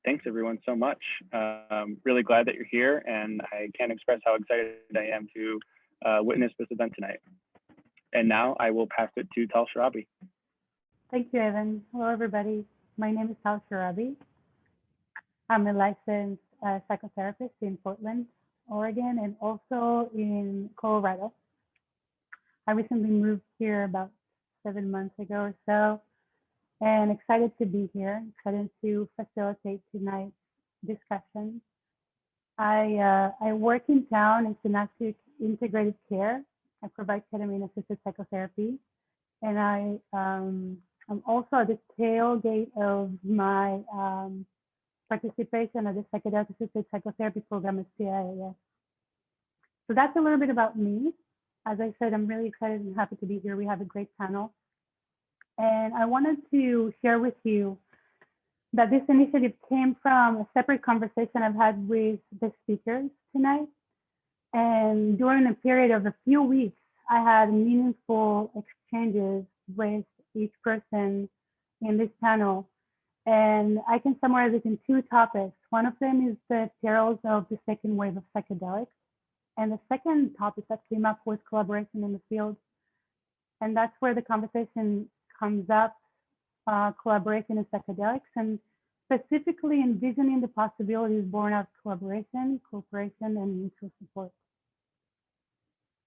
Thanks everyone so much. Really glad that you're here, and I can't express how excited I am to witness this event tonight. And now I will pass it to Tal Sharabi. Thank you, Evan. Hello, everybody. My name is Tal Sharabi. I'm a licensed psychotherapist in Portland, Oregon, and also in Colorado. I recently moved here about 7 months ago or so, and excited to be here, excited to facilitate tonight's discussion. I work in town in synaptic integrated care. I provide ketamine-assisted psychotherapy, and I'm also at the tailgate of my participation at the Psychedelic Assisted Psychotherapy program at CIAS. So that's a little bit about me. As I said, I'm really excited and happy to be here. We have a great panel. And I wanted to share with you that this initiative came from a separate conversation I've had with the speakers tonight. And during a period of a few weeks, I had meaningful exchanges with each person in this panel. And I can summarize it in 2 topics. One of them is the perils of the second wave of psychedelics. And the second topic that came up was collaboration in the field. And that's where the conversation comes up, collaboration in psychedelics, and specifically envisioning the possibilities born out of collaboration, cooperation, and mutual support.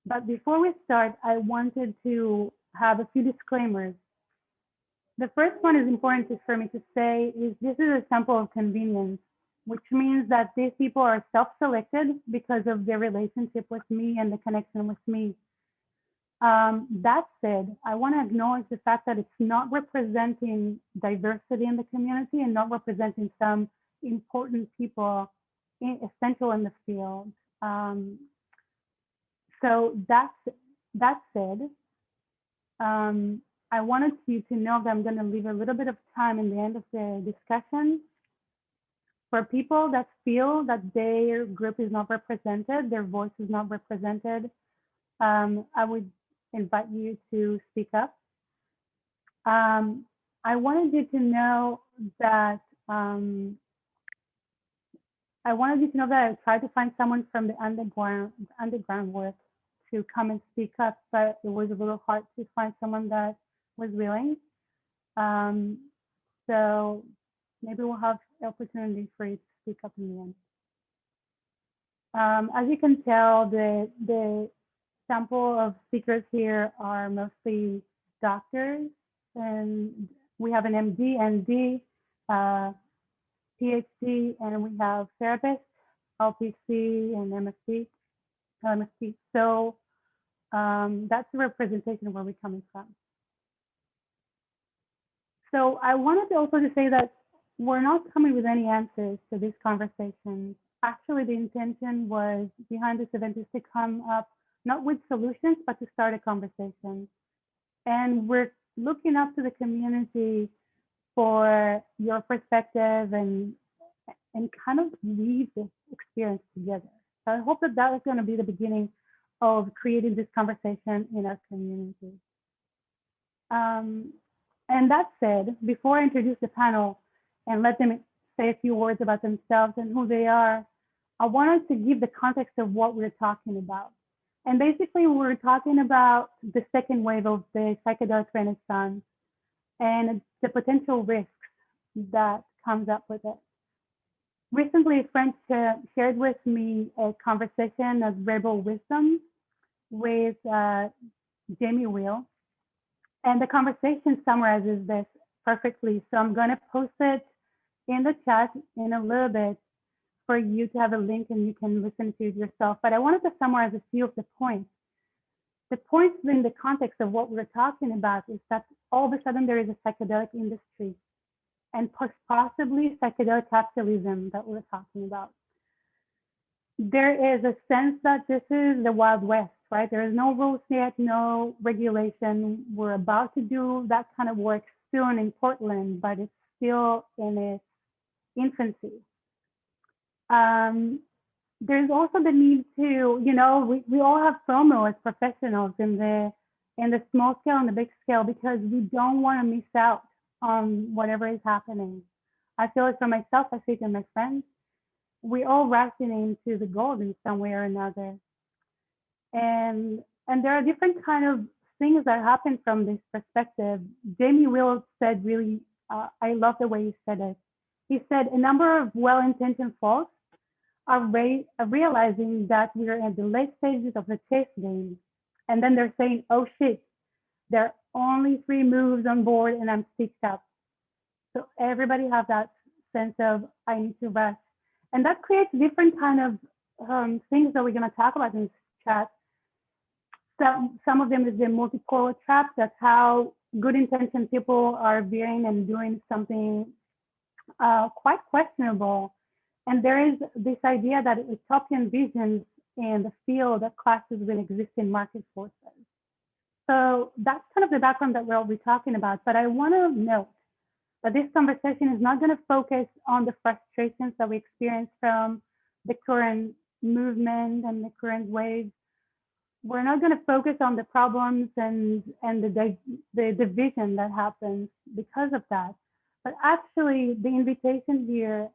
But before we start, I wanted to have a few disclaimers. The first one is important for me to say is this is a sample of convenience, which means that these people are self-selected because of their relationship with me and the connection with me. That said, I want to acknowledge the fact that it's not representing diversity in the community and not representing some important people essential in the field. So that said, I wanted you to know that I'm going to leave a little bit of time in the end of the discussion for people that feel that their group is not represented, their voice is not represented. I would invite you to speak up. I wanted you to know that I tried to find someone from the underground work to come and speak up, but it was a little hard to find someone that was willing. So maybe we'll have the opportunity for you to speak up in the end. As you can tell, the sample of speakers here are mostly doctors, and we have an MD, ND, PhD, and we have therapists, LPC, and MSc, LMSc. So that's the representation of where we're coming from. So I wanted also to say that we're not coming with any answers to this conversation. Actually, the intention was behind this event is to come up not with solutions, but to start a conversation. And we're looking up to the community for your perspective and kind of weave this experience together. So I hope that is going to be the beginning of creating this conversation in our community. And that said, before I introduce the panel and let them say a few words about themselves and who they are, I wanted to give the context of what we're talking about. And basically, we're talking about the second wave of the Psychedelic Renaissance and the potential risks that comes up with it. Recently, a friend shared with me a conversation of Rebel Wisdom with Jamie Wheel. And the conversation summarizes this perfectly. So I'm going to post it in the chat in a little bit for you to have a link and you can listen to it yourself. But I wanted to summarize a few of the points. The points in the context of what we're talking about is that all of a sudden there is a psychedelic industry and possibly psychedelic capitalism that we're talking about. There is a sense that this is the Wild West, right? There is no rules yet, no regulation. We're about to do that kind of work soon in Portland, but it's still in its infancy. There's also the need to, we all have FOMO as professionals in the small scale and the big scale because we don't want to miss out on whatever is happening. I feel it for myself, I see it in my friends. We all rushing into the gold in some way or another. And there are different kind of things that happen from this perspective. Jamie Will said really, I love the way he said it. He said a number of well-intentioned folks are realizing that we're in the late stages of the chess game. And then they're saying, oh shit, there are only 3 moves on board and I'm stitched up. So everybody have that sense of, I need to rest. And that creates different kind of things that we're gonna talk about in this chat. Some of them is the multipolar trap. That's how good intentioned people are veering and doing something quite questionable. And there is this idea that utopian visions in the field that clashes with existing market forces. So that's kind of the background that we'll be talking about. But I want to note that this conversation is not going to focus on the frustrations that we experience from the current movement and the current wave. We're not going to focus on the problems and the division that happens because of that. But actually, the invitation here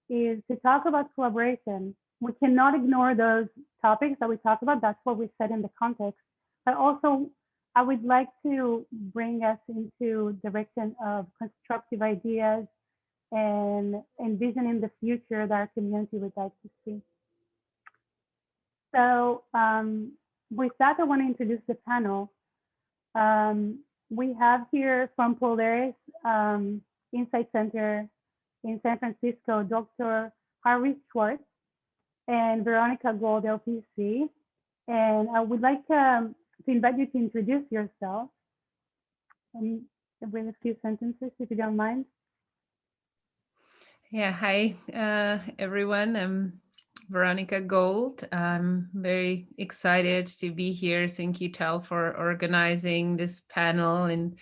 is to talk about collaboration. We cannot ignore those topics that we talked about. That's what we said in the context. But also, I would like to bring us into direction of constructive ideas and envisioning the future that our community would like to see. So with that, I want to introduce the panel. We have here from Polaris Insight Center in San Francisco, Dr. Harvey Schwartz and Veronica Gold, LPC. And I would like to invite you to introduce yourself and with a few sentences, if you don't mind. Yeah, hi, everyone. I'm Veronica Gold. I'm very excited to be here. Thank you, Tal, for organizing this panel, and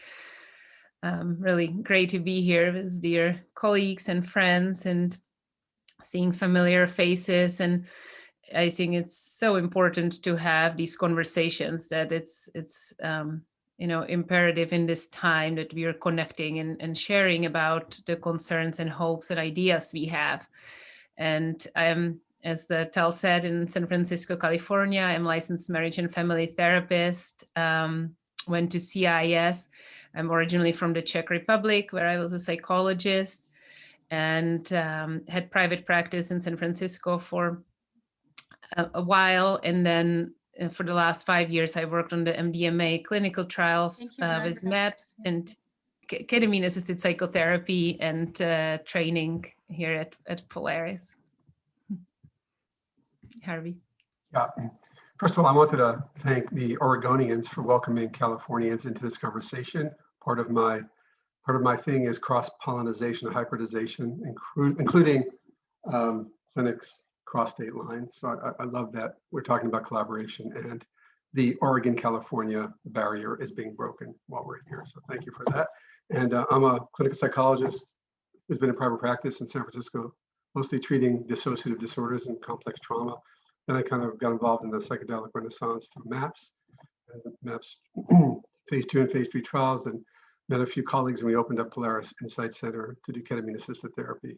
really great to be here with dear colleagues and friends and seeing familiar faces. And I think it's so important to have these conversations, that it's imperative in this time that we are connecting and sharing about the concerns and hopes and ideas we have. And I'm, as the Tal said, in San Francisco, California. I'm licensed marriage and family therapist, went to CIS. I'm originally from the Czech Republic, where I was a psychologist, and had private practice in San Francisco for a while. And then for the last 5 years, I worked on the MDMA clinical trials with MAPS and ketamine-assisted psychotherapy and training here at Polaris. Harvey. Yeah. First of all, I wanted to thank the Oregonians for welcoming Californians into this conversation. Part of my thing is cross-pollination, hybridization, including clinics cross state lines. So I love that we're talking about collaboration, and the Oregon-California barrier is being broken while we're here. So thank you for that. And I'm a clinical psychologist who's been in private practice in San Francisco, mostly treating dissociative disorders and complex trauma. Then I kind of got involved in the Psychedelic Renaissance through MAPS, phase 2 and phase 3 trials, and met a few colleagues, and we opened up Polaris Insight Center to do ketamine-assisted therapy,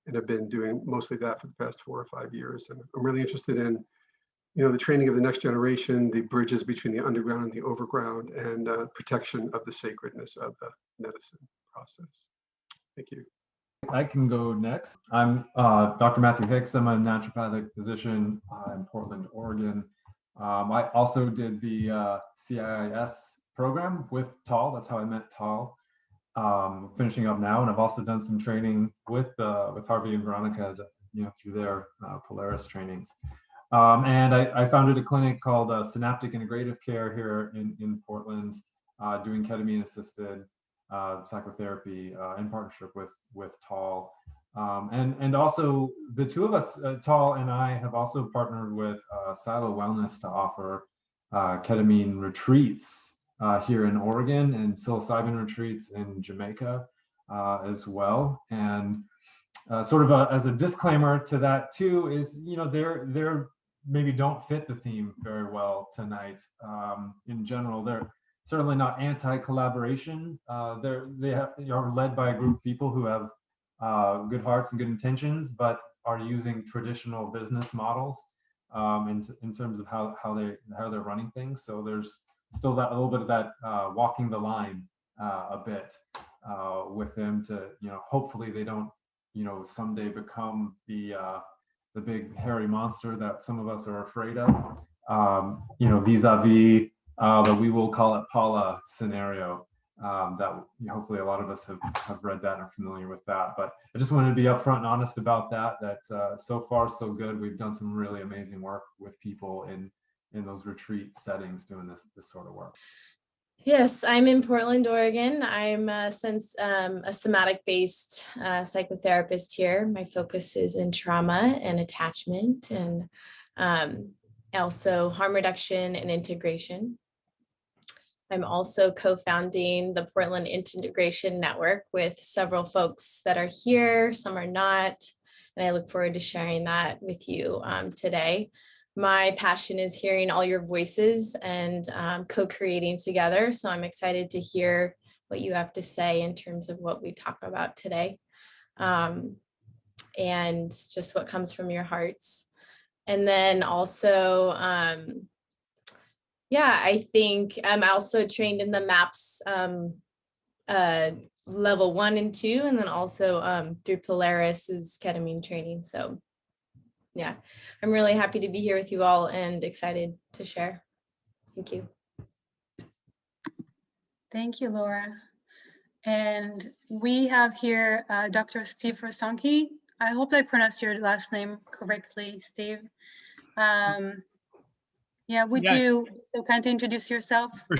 and have been doing mostly that for the past 4 or 5 years. And I'm really interested in, the training of the next generation, the bridges between the underground and the overground, and protection of the sacredness of the medicine process. Thank you. I can go next. I'm Dr. Matthew Hicks. I'm a naturopathic physician in Portland, Oregon. I also did the CIS program with Tal. That's how I met Tal. Finishing up now, and I've also done some training with Harvey and Veronica, through their Polaris trainings. And I founded a clinic called Synaptic Integrative Care here in Portland, doing ketamine-assisted psychotherapy in partnership with Tal. And also the two of us, Tal and I, have also partnered with Silo Wellness to offer ketamine retreats here in Oregon, and psilocybin retreats in Jamaica as well. And sort of as a disclaimer to that too is, they're maybe don't fit the theme very well tonight. In general, they're certainly not anti-collaboration. They are led by a group of people who have good hearts and good intentions, but are using traditional business models in terms of how they're running things. So there's still that a little bit of that walking the line a bit with them to, hopefully they don't, someday become the big hairy monster that some of us are afraid of, vis-a-vis the we will call it Paula scenario that hopefully a lot of us have read that and are familiar with that. But I just wanted to be upfront and honest about that so far so good. We've done some really amazing work with people in those retreat settings doing this sort of work. Yes, I'm in Portland, Oregon. I'm a somatic-based psychotherapist here. My focus is in trauma and attachment, and also harm reduction and integration. I'm also co-founding the Portland Integration Network with several folks that are here, some are not, and I look forward to sharing that with you today. My passion is hearing all your voices and co-creating together. So I'm excited to hear what you have to say in terms of what we talk about today, and just what comes from your hearts. And then also, I think I'm also trained in the MAPS level 1 and 2, and then also through Polaris's ketamine training. So yeah, I'm really happy to be here with you all and excited to share. Thank you. Thank you, Laura. And we have here Dr. Steve Rosanki. I hope I pronounced your last name correctly, Steve. Would you so kind to introduce yourself? For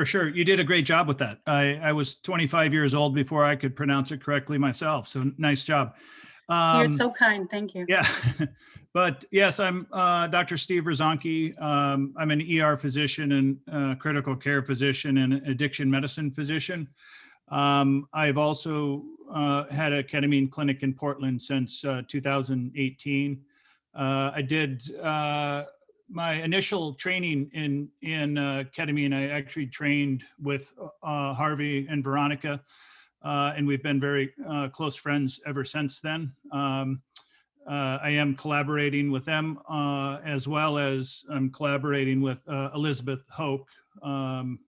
sure. You did a great job with that. I was 25 years old before I could pronounce it correctly myself, so nice job. You're so kind, thank you. Yeah, but yes, I'm Dr. Steve Rosanki. I'm an ER physician and critical care physician and addiction medicine physician. I've also had a ketamine clinic in Portland since 2018. I did my initial training in ketamine. I actually trained with Harvey and Veronica. And we've been very close friends ever since then. I am collaborating with them as well as I'm collaborating with Elizabeth Hoke. And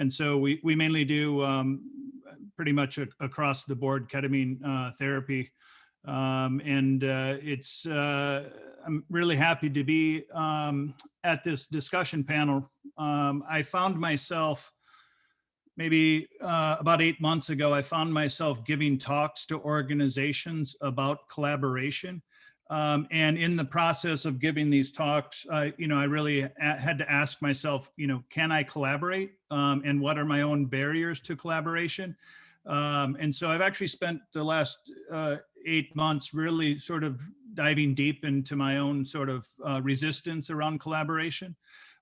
so we mainly do pretty much across the board ketamine therapy. I'm really happy to be at this discussion panel. I found myself maybe about 8 months ago, I found myself giving talks to organizations about collaboration. And in the process of giving these talks, I really had to ask myself, can I collaborate? And what are my own barriers to collaboration? And so I've actually spent the last 8 months really sort of diving deep into my own sort of resistance around collaboration.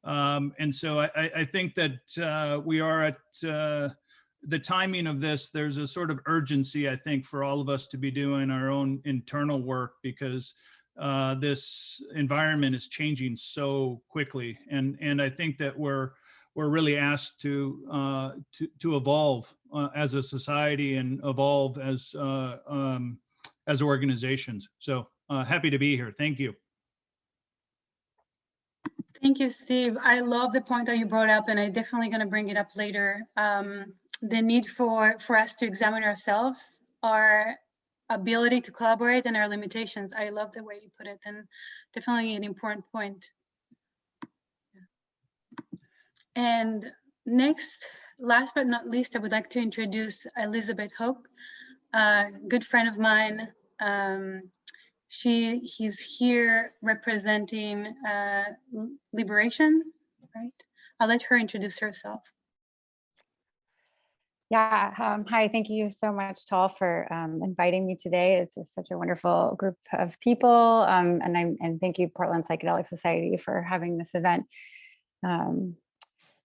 And so I think that we are at the timing of this. There's a sort of urgency, I think, for all of us to be doing our own internal work because this environment is changing so quickly. And I think that we're really asked to evolve as a society and evolve as organizations. So happy to be here. Thank you. Thank you, Steve. I love the point that you brought up, and I'm definitely going to bring it up later. The need for us to examine ourselves, our ability to collaborate, and our limitations. I love the way you put it, and definitely an important point. And next, last but not least, I would like to introduce Elizabeth Hoke, a good friend of mine. He's here representing Liberation, right? I'll let her introduce herself. Yeah, hi, thank you so much, Tal, for inviting me today. It's such a wonderful group of people, and thank you, Portland Psychedelic Society, for having this event.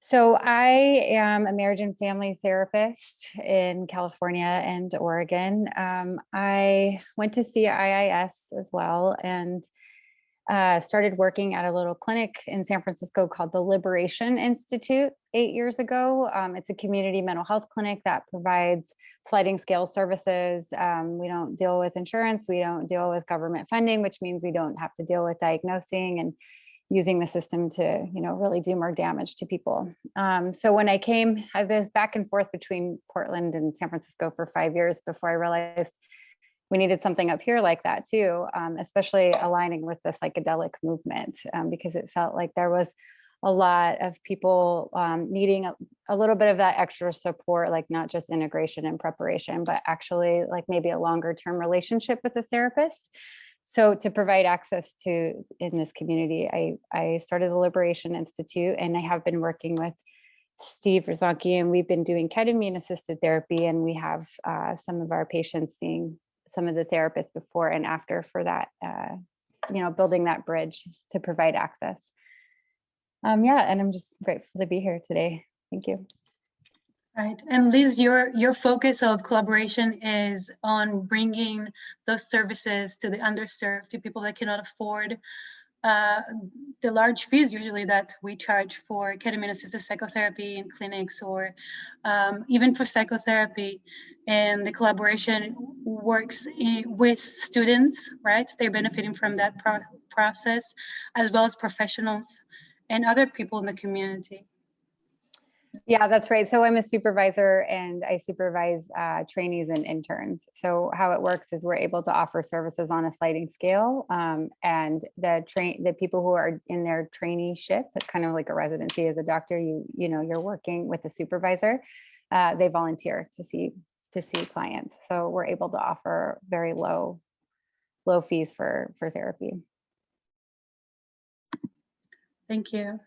So I am a marriage and family therapist in California and Oregon. I went to CIIS as well, and started working at a little clinic in San Francisco called the Liberation Institute 8 years ago. It's a community mental health clinic that provides sliding scale services. We don't deal with insurance. We don't deal with government funding, which means we don't have to deal with diagnosing and using the system to, really do more damage to people. So when I came, I was back and forth between Portland and San Francisco for 5 years before I realized we needed something up here like that too, especially aligning with the psychedelic movement, because it felt like there was a lot of people needing a little bit of that extra support, like not just integration and preparation, but actually like maybe a longer term relationship with a therapist. So to provide access to in this community, I started the Liberation Institute, and I have been working with Steve Rosanki, and we've been doing ketamine assisted therapy, and we have some of our patients seeing some of the therapists before and after for that, building that bridge to provide access. And I'm just grateful to be here today. Thank you. Right, and Liz, your focus of collaboration is on bringing those services to the underserved, to people that cannot afford the large fees usually that we charge for ketamine-assisted psychotherapy in clinics, or even for psychotherapy. And the collaboration works with students, right? They're benefiting from that process, as well as professionals and other people in the community. Yeah, that's right. So I'm a supervisor, and I supervise trainees and interns. So how it works is we're able to offer services on a sliding scale, and the people who are in their traineeship, kind of like a residency as a doctor, you're working with a supervisor. They volunteer to see clients. So we're able to offer very low fees for therapy. Thank you.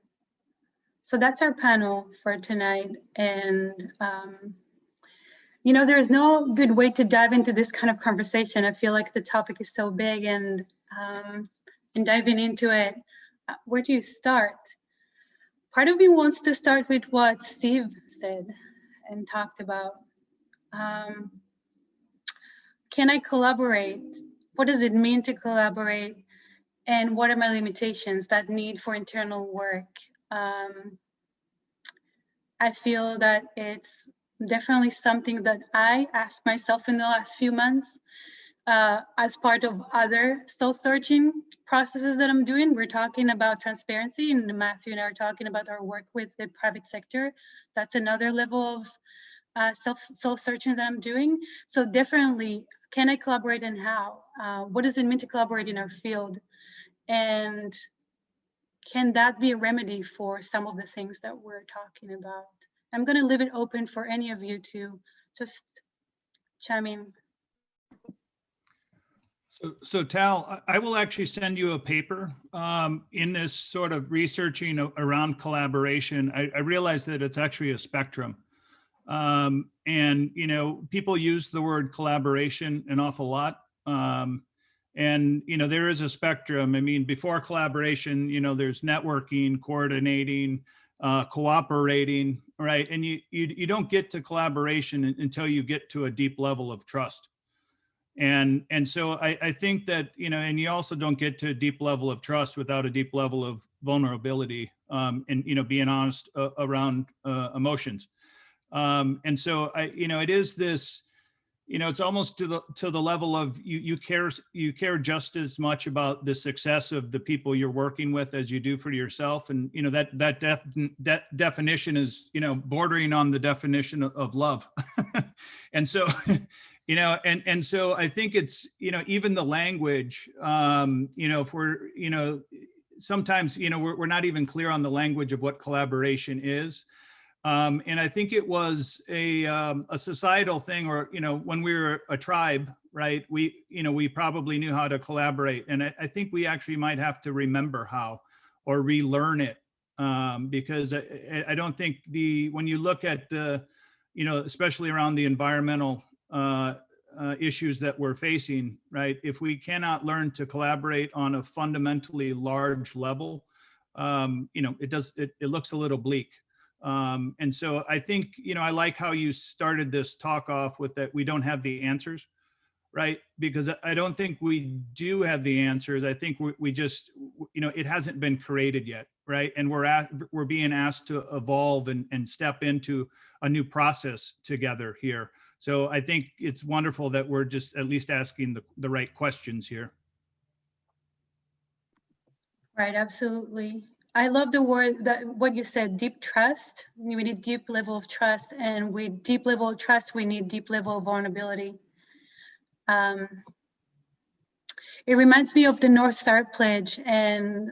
So that's our panel for tonight. And, there's no good way to dive into this kind of conversation. I feel like the topic is so big, and diving into it, where do you start? Part of me wants to start with what Steve said and talked about. Can I collaborate? What does it mean to collaborate? And what are my limitations, that need for internal work? I feel that it's definitely something that I asked myself in the last few months as part of other soul-searching processes that I'm doing. We're talking about transparency, and Matthew and I are talking about our work with the private sector. That's another level of soul-searching that I'm doing. So definitely, can I collaborate, and how? What does it mean to collaborate in our field? And can that be a remedy for some of the things that we're talking about? I'm going to leave it open for any of you to just chime in. So Tal, I will actually send you a paper in this sort of researching around collaboration. I realize that it's actually a spectrum. And, people use the word collaboration an awful lot. And, there is a spectrum. I mean, before collaboration, there's networking, coordinating, cooperating, right? And you don't get to collaboration until you get to a deep level of trust. And so I think that, and you also don't get to a deep level of trust without a deep level of vulnerability, and, being honest around emotions. And so it is this, it's almost to the level of you care just as much about the success of the people you're working with as you do for yourself. And, that definition is, bordering on the definition of love. And so, and so I think it's, even the language, if we're, sometimes, we're not even clear on the language of what collaboration is. And I think it was a societal thing, or, when we were a tribe, right, we probably knew how to collaborate. And I think we actually might have to remember how, or relearn it, because I don't think when you look at the, especially around the environmental issues that we're facing, right, if we cannot learn to collaborate on a fundamentally large level, it looks a little bleak. And so I think, I like how you started this talk off with that we don't have the answers, right? Because I don't think we do have the answers. I think we just, you know, it hasn't been created yet, right? And we're being asked to evolve and step into a new process together here. So I think it's wonderful that we're just at least asking the right questions here. Right, absolutely. I love the word that what you said, deep trust. We need deep level of trust, and with deep level of trust, we need deep level of vulnerability. It reminds me of the North Star Pledge and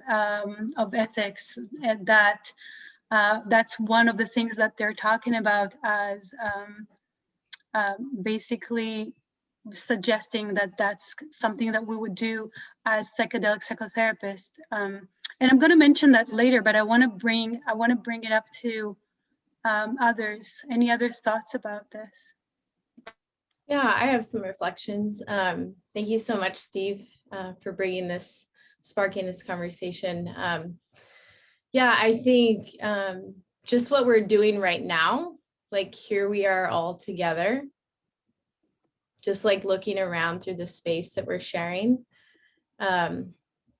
of ethics, and that's one of the things that they're talking about as basically suggesting that that's something that we would do as psychedelic psychotherapists. And I'm going to mention that later, but I want to bring it up to others. Any other thoughts about this? Yeah, I have some reflections. Thank you so much, Steve, for sparking this conversation. Yeah, I think just what we're doing right now, like here we are all together, just like looking around through the space that we're sharing.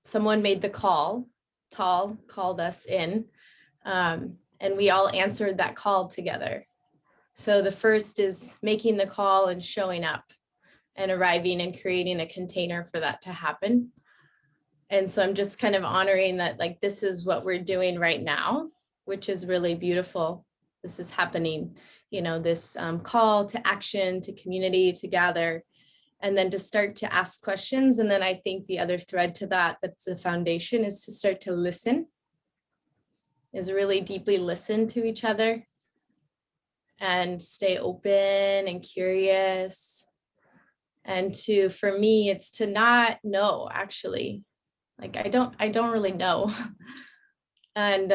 Someone made the call, Tal called us in, and we all answered that call together. So the first is making the call and showing up and arriving and creating a container for that to happen. And so I'm just kind of honoring that, like, this is what we're doing right now, which is really beautiful. This is happening, you know, this call to action, to community, to gather, and then to start to ask questions. And then I think the other thread to that, that's the foundation, is to start to listen, is really deeply listen to each other and stay open and curious. And for me, it's to not know, actually. Like, I don't really know. And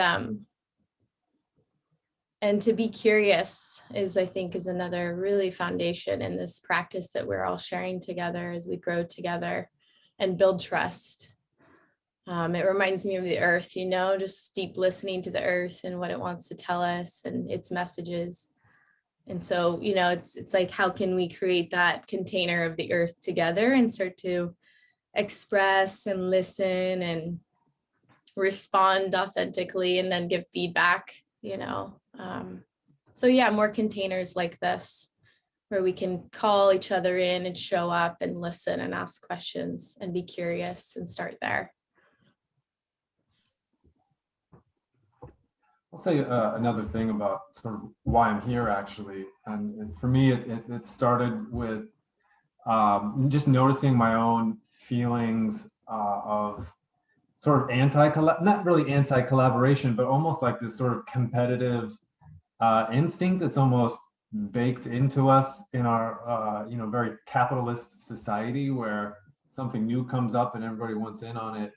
to be curious I think is another really foundation in this practice that we're all sharing together as we grow together and build trust. It reminds me of the earth, you know, just deep listening to the earth and what it wants to tell us and its messages. And so, you know, it's like, how can we create that container of the earth together and start to express and listen and respond authentically and then give feedback, you know? So yeah, more containers like this where we can call each other in and show up and listen and ask questions and be curious and start there. I'll say another thing about sort of why I'm here, actually. And for me, it started with just noticing my own feelings of sort of not really anti-collaboration, but almost like this sort of competitive instinct that's almost baked into us in our, you know, very capitalist society where something new comes up and everybody wants in on it.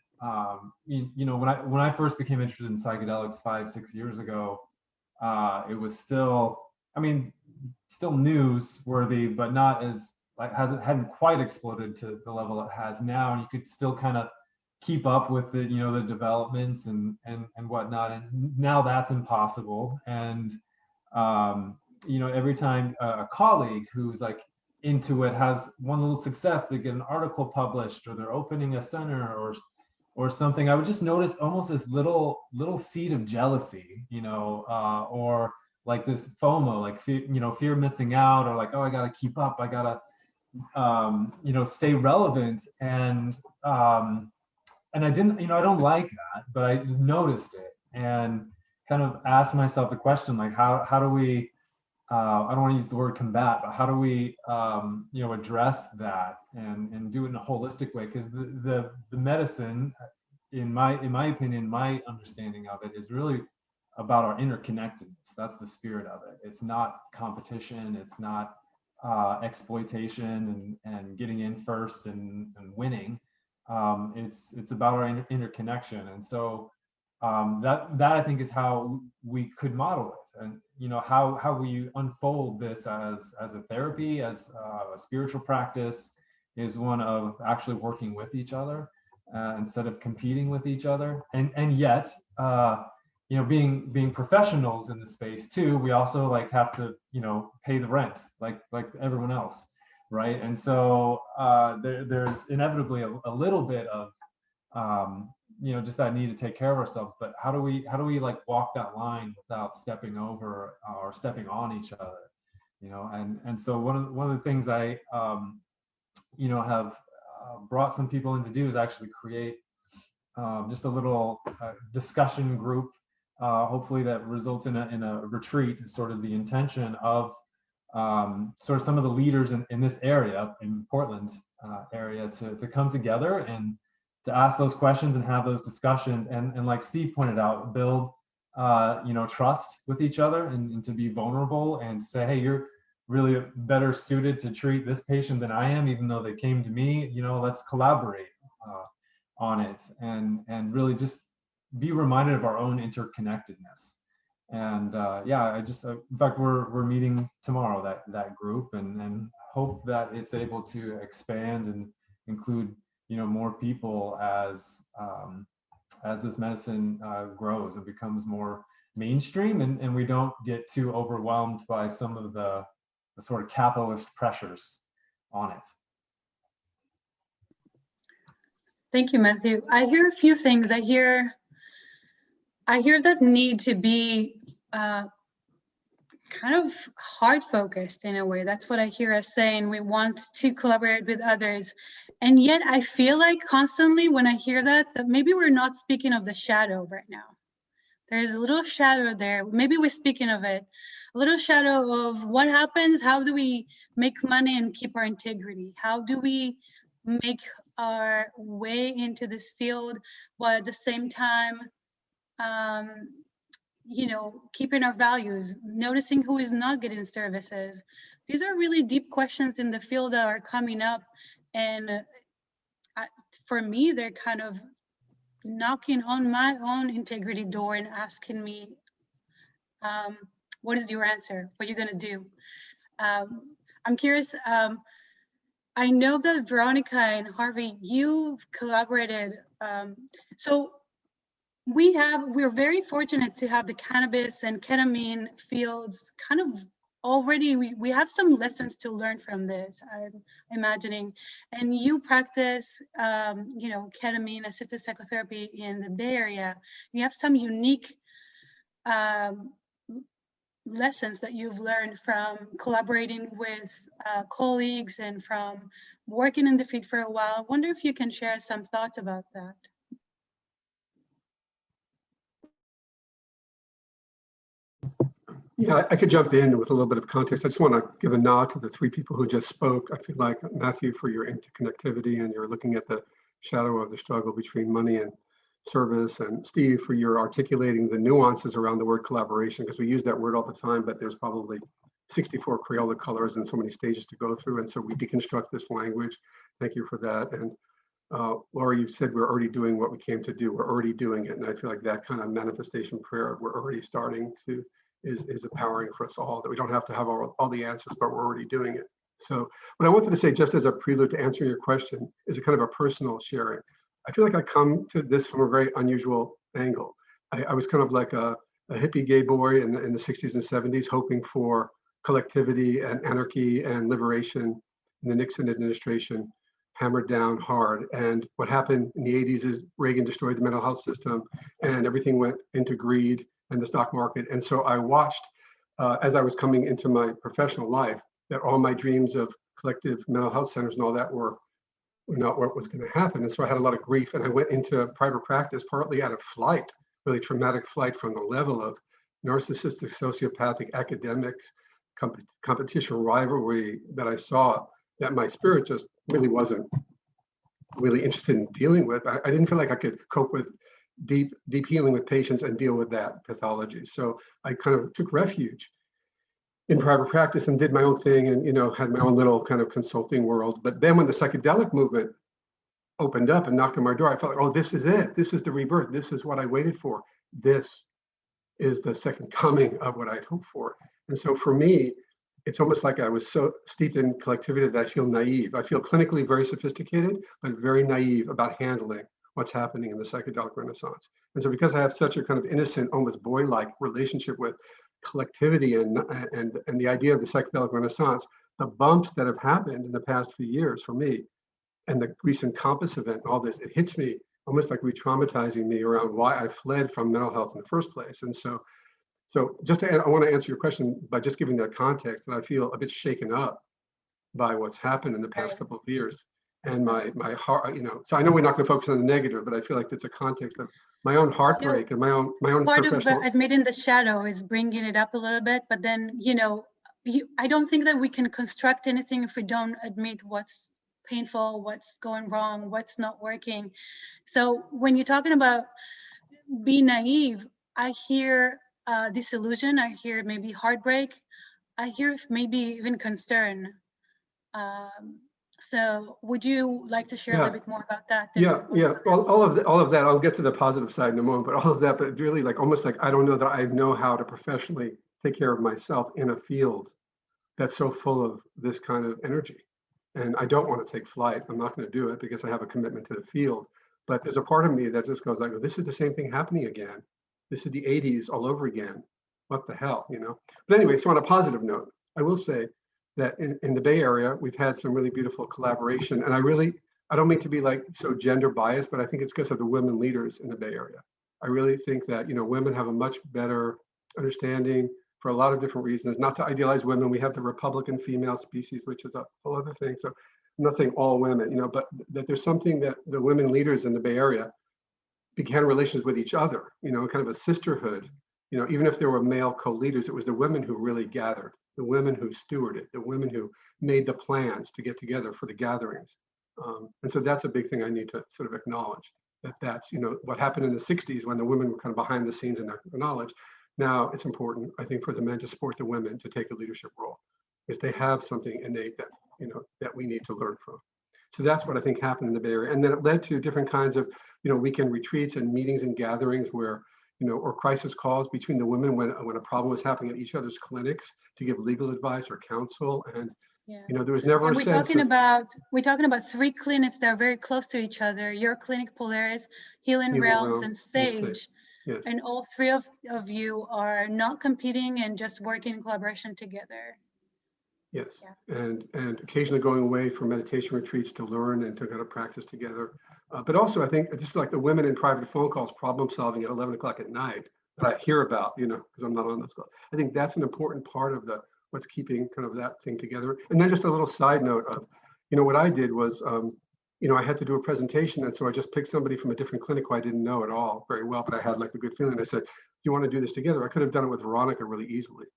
You know, when I first became interested in psychedelics 5-6 years ago, it was still, I mean, still newsworthy, but not as hadn't quite exploded to the level it has now. And you could still kind of keep up with the, you know, the developments and whatnot. And now that's impossible. And you know, every time a colleague who's like into it has one little success, they get an article published or they're opening a center or something, I would just notice almost this little seed of jealousy, you know, or like this FOMO, like fear of missing out, or like, oh, I gotta keep up, I gotta, you know, stay relevant, and I didn't, you know, I don't like that, but I noticed it and kind of asked myself the question, like, how do we, I don't want to use the word combat, but how do we, you know, address that and do it in a holistic way? Because the medicine, in my opinion, my understanding of it is really about our interconnectedness. That's the spirit of it. It's not competition. It's not exploitation and getting in first and winning. It's about our interconnection. And so that I think is how we could model it, and you know, how we unfold this as a therapy, as a spiritual practice, is one of actually working with each other instead of competing with each other. And yet, you know, being professionals in the space too, we also like have to, you know, pay the rent like everyone else. right? And so there's inevitably a little bit of just that need to take care of ourselves. But how do we like walk that line without stepping over or stepping on each other? And so one of the things I have brought some people in to do is actually create just a little discussion group, hopefully that results in a retreat. Is sort of the intention of sort of some of the leaders in this area, in Portland area, to come together and to ask those questions and have those discussions, and like Steve pointed out, build trust with each other, and to be vulnerable and say, hey, you're really better suited to treat this patient than I am, even though they came to me. Let's collaborate on it, and really just be reminded of our own interconnectedness. And in fact, we're meeting tomorrow, that group, and hope that it's able to expand and include more people as this medicine grows and becomes more mainstream, and we don't get too overwhelmed by some of the sort of capitalist pressures on it. Thank you, Matthew. I hear a few things. I hear that need to be kind of hard focused in a way. That's what I hear us saying. We want to collaborate with others. And yet I feel like constantly when I hear that maybe we're not speaking of the shadow right now. There's a little shadow there. Maybe we're speaking of it. A little shadow of what happens. How do we make money and keep our integrity? How do we make our way into this field while at the same time keeping our values, noticing who is not getting services? These are really deep questions in the field that are coming up, and for me, they're kind of knocking on my own integrity door and asking me, what is your answer? What are you gonna do? I'm curious. I know that Veronica and Harvey, you've collaborated. So we're very fortunate to have the cannabis and ketamine fields kind of already, we have some lessons to learn from this, I'm imagining. And you practice, ketamine assisted psychotherapy in the Bay Area. You have some unique lessons that you've learned from collaborating with colleagues and from working in the field for a while. I wonder if you can share some thoughts about that. Yeah, I could jump in with a little bit of context. I just want to give a nod to the three people who just spoke. I feel like, Matthew, for your interconnectivity, and you're looking at the shadow of the struggle between money and service, and Steve, for your articulating the nuances around the word collaboration, because we use that word all the time, but there's probably 64 Crayola colors and so many stages to go through, and so we deconstruct this language. Thank you for that. And Laura, you said we're already doing what we came to do. We're already doing it, and I feel like that kind of manifestation prayer, we're already starting to, is empowering for us all, that we don't have to have all the answers, but we're already doing it. So what I wanted to say, just as a prelude to answering your question, is a kind of a personal sharing. I feel like I come to this from a very unusual angle. I was kind of like a hippie gay boy in the 60s and 70s, hoping for collectivity and anarchy and liberation. And the Nixon administration hammered down hard. And what happened in the 80s is Reagan destroyed the mental health system, and everything went into greed and the stock market. And so I watched, as I was coming into my professional life, that all my dreams of collective mental health centers and all that were not what was going to happen. And so I had a lot of grief, and I went into private practice partly out of flight, really traumatic flight from the level of narcissistic, sociopathic, academics, competition, rivalry that I saw, that my spirit just really wasn't really interested in dealing with. I didn't feel like I could cope with deep healing with patients and deal with that pathology. So I kind of took refuge in private practice and did my own thing, and had my own little kind of consulting world. But then when the psychedelic movement opened up and knocked on my door, I felt like, oh, this is it. This is the rebirth. This is what I waited for. This is the second coming of what I'd hoped for. And so for me, it's almost like I was so steeped in collectivity that I feel naive. I feel clinically very sophisticated, but very naive about handling what's happening in the psychedelic renaissance. And so because I have such a kind of innocent, almost boy-like relationship with collectivity and the idea of the psychedelic renaissance, the bumps that have happened in the past few years for me, and the recent Compass event, and all this, it hits me almost like re-traumatizing me around why I fled from mental health in the first place. And so I want to answer your question by just giving that context, and I feel a bit shaken up by what's happened in the past couple of years. And my heart, so I know we're not going to focus on the negative, but I feel like it's a context of my own heartbreak and my own part professional. of admitting the shadow is bringing it up a little bit, but then, I don't think that we can construct anything if we don't admit what's painful, what's going wrong, what's not working. So when you're talking about being naive, I hear disillusion, I hear maybe heartbreak, I hear maybe even concern. So would you like to share a little bit more about that? Yeah. All of that, I'll get to the positive side in a moment, but all of that, but really almost like I don't know that I know how to professionally take care of myself in a field that's so full of this kind of energy. And I don't want to take flight. I'm not going to do it because I have a commitment to the field. But there's a part of me that just goes like, this is the same thing happening again. This is the 80s all over again. What the hell, But anyway, so on a positive note, I will say that in the Bay Area, we've had some really beautiful collaboration. And I don't mean to be so gender biased, but I think it's because of the women leaders in the Bay Area. I really think that, women have a much better understanding for a lot of different reasons, not to idealize women. We have the Republican female species, which is a whole other thing. So I'm not saying all women, but that there's something that the women leaders in the Bay Area began relations with each other, kind of a sisterhood. Even if there were male co-leaders, it was the women who really gathered, the women who stewarded, the women who made the plans to get together for the gatherings. And so that's a big thing I need to sort of acknowledge, that's, what happened in the 60s when the women were kind of behind the scenes in their knowledge. Now it's important, I think, for the men to support the women to take a leadership role, because they have something innate that, that we need to learn from. So that's what I think happened in the Bay Area. And then it led to different kinds of, weekend retreats and meetings and gatherings where, or crisis calls between the women when a problem was happening at each other's clinics to give legal advice or counsel. And, there was never a sense we're talking about 3 clinics that are very close to each other. Your clinic, Polaris, Healing Realms, and Sage. Yes. And all 3 of you are not competing and just working in collaboration together. Yes, and occasionally going away for meditation retreats to learn and to kind of practice together. But also, I think just like the women in private phone calls, problem solving at 11 o'clock at night that I hear about, because I'm not on those calls. I think that's an important part of what's keeping kind of that thing together. And then just a little side note of, what I did was, I had to do a presentation, and so I just picked somebody from a different clinic who I didn't know at all very well, but I had a good feeling. I said, "Do you want to do this together?" I could have done it with Veronica really easily,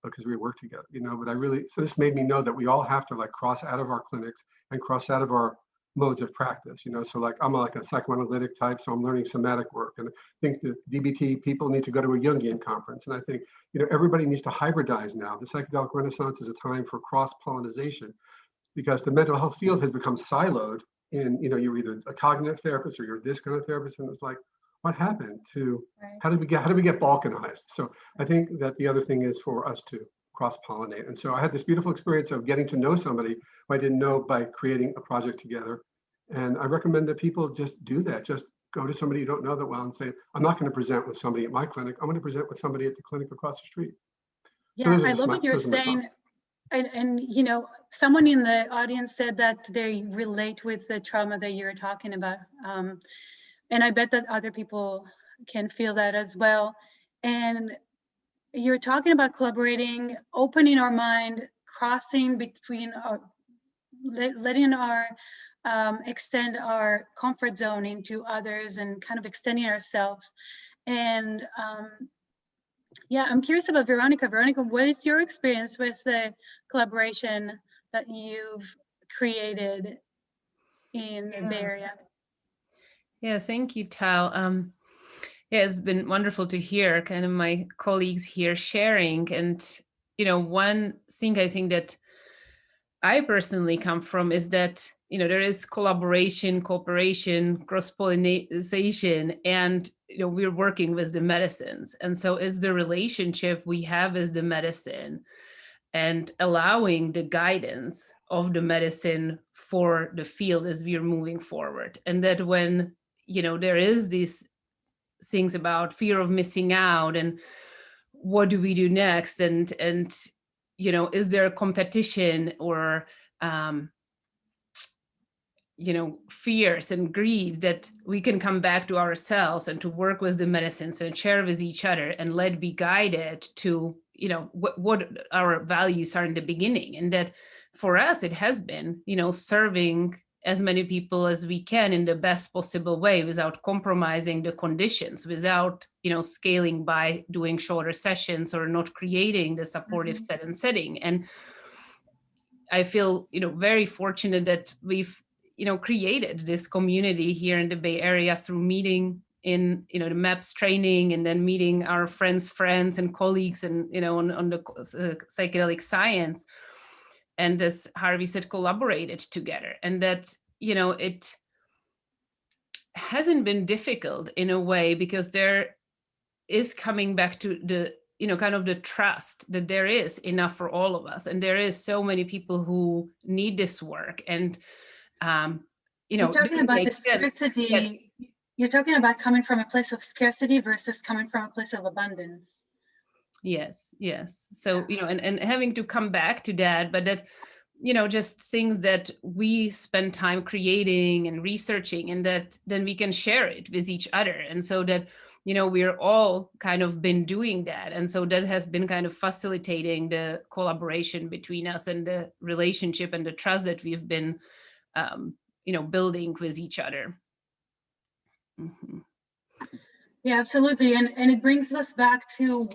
because we work together, but so this made me know that we all have to cross out of our clinics and cross out of our modes of practice, so I'm a psychoanalytic type, so I'm learning somatic work, and I think the DBT people need to go to a Jungian conference, and I think, everybody needs to hybridize now. The Psychedelic Renaissance is a time for cross-pollinization, because the mental health field has become siloed in, you're either a cognitive therapist or you're this kind of therapist, and it's what happened to, how did we get balkanized? So I think that the other thing is for us to cross-pollinate. And so I had this beautiful experience of getting to know somebody who I didn't know by creating a project together. And I recommend that people just do that. Just go to somebody you don't know that well and say, I'm not going to present with somebody at my clinic. I'm going to present with somebody at the clinic across the street. Yeah, so I love what you're saying. And someone in the audience said that they relate with the trauma that you're talking about. And I bet that other people can feel that as well. And you're talking about collaborating, opening our mind, crossing between, letting our, extend our comfort zone into others and kind of extending ourselves. And yeah, I'm curious about Veronica. Veronica, what is your experience with the collaboration that you've created in the Bay Area? Yeah, thank you, Tal. Yeah, it's been wonderful to hear kind of my colleagues here sharing. And, one thing I think that I personally come from is that, there is collaboration, cooperation, cross-pollination, and, we're working with the medicines. And so it's the relationship we have as the medicine and allowing the guidance of the medicine for the field as we are moving forward. And that when, there is these things about fear of missing out and what do we do next, and is there a competition or, fears and greed, that we can come back to ourselves and to work with the medicines and share with each other and let be guided to, what our values are in the beginning. And that for us, it has been, serving as many people as we can in the best possible way without compromising the conditions, without, scaling by doing shorter sessions or not creating the supportive setting. And I feel, very fortunate that we've, created this community here in the Bay Area through meeting in, the MAPS training, and then meeting our friends and colleagues, and, on the psychedelic science. And as Harvey said, collaborated together. And that, it hasn't been difficult in a way, because there is coming back to the, kind of the trust that there is enough for all of us. And there is so many people who need this work. And, you're talking about the scarcity. You're talking about coming from a place of scarcity versus coming from a place of abundance. Yes. So, and having to come back to that, but that, just things that we spend time creating and researching, and that then we can share it with each other. And so that, we're all kind of been doing that. And so that has been kind of facilitating the collaboration between us, and the relationship and the trust that we've been, building with each other. Mm-hmm. Yeah, absolutely. And it brings us back to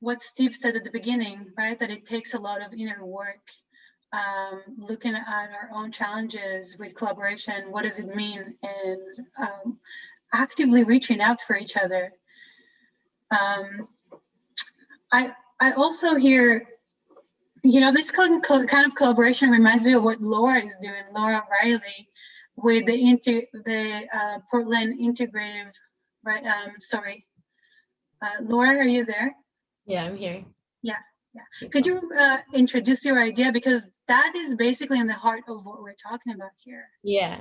what Steve said at the beginning, right? That it takes a lot of inner work, looking at our own challenges with collaboration. What does it mean? And actively reaching out for each other. I also hear, this kind of collaboration reminds me of what Laura is doing, Laura Riley, with the Portland Integrative, right? Laura, are you there? Yeah, I'm here. Yeah. Could you introduce your idea, because that is basically in the heart of what we're talking about here. Yeah.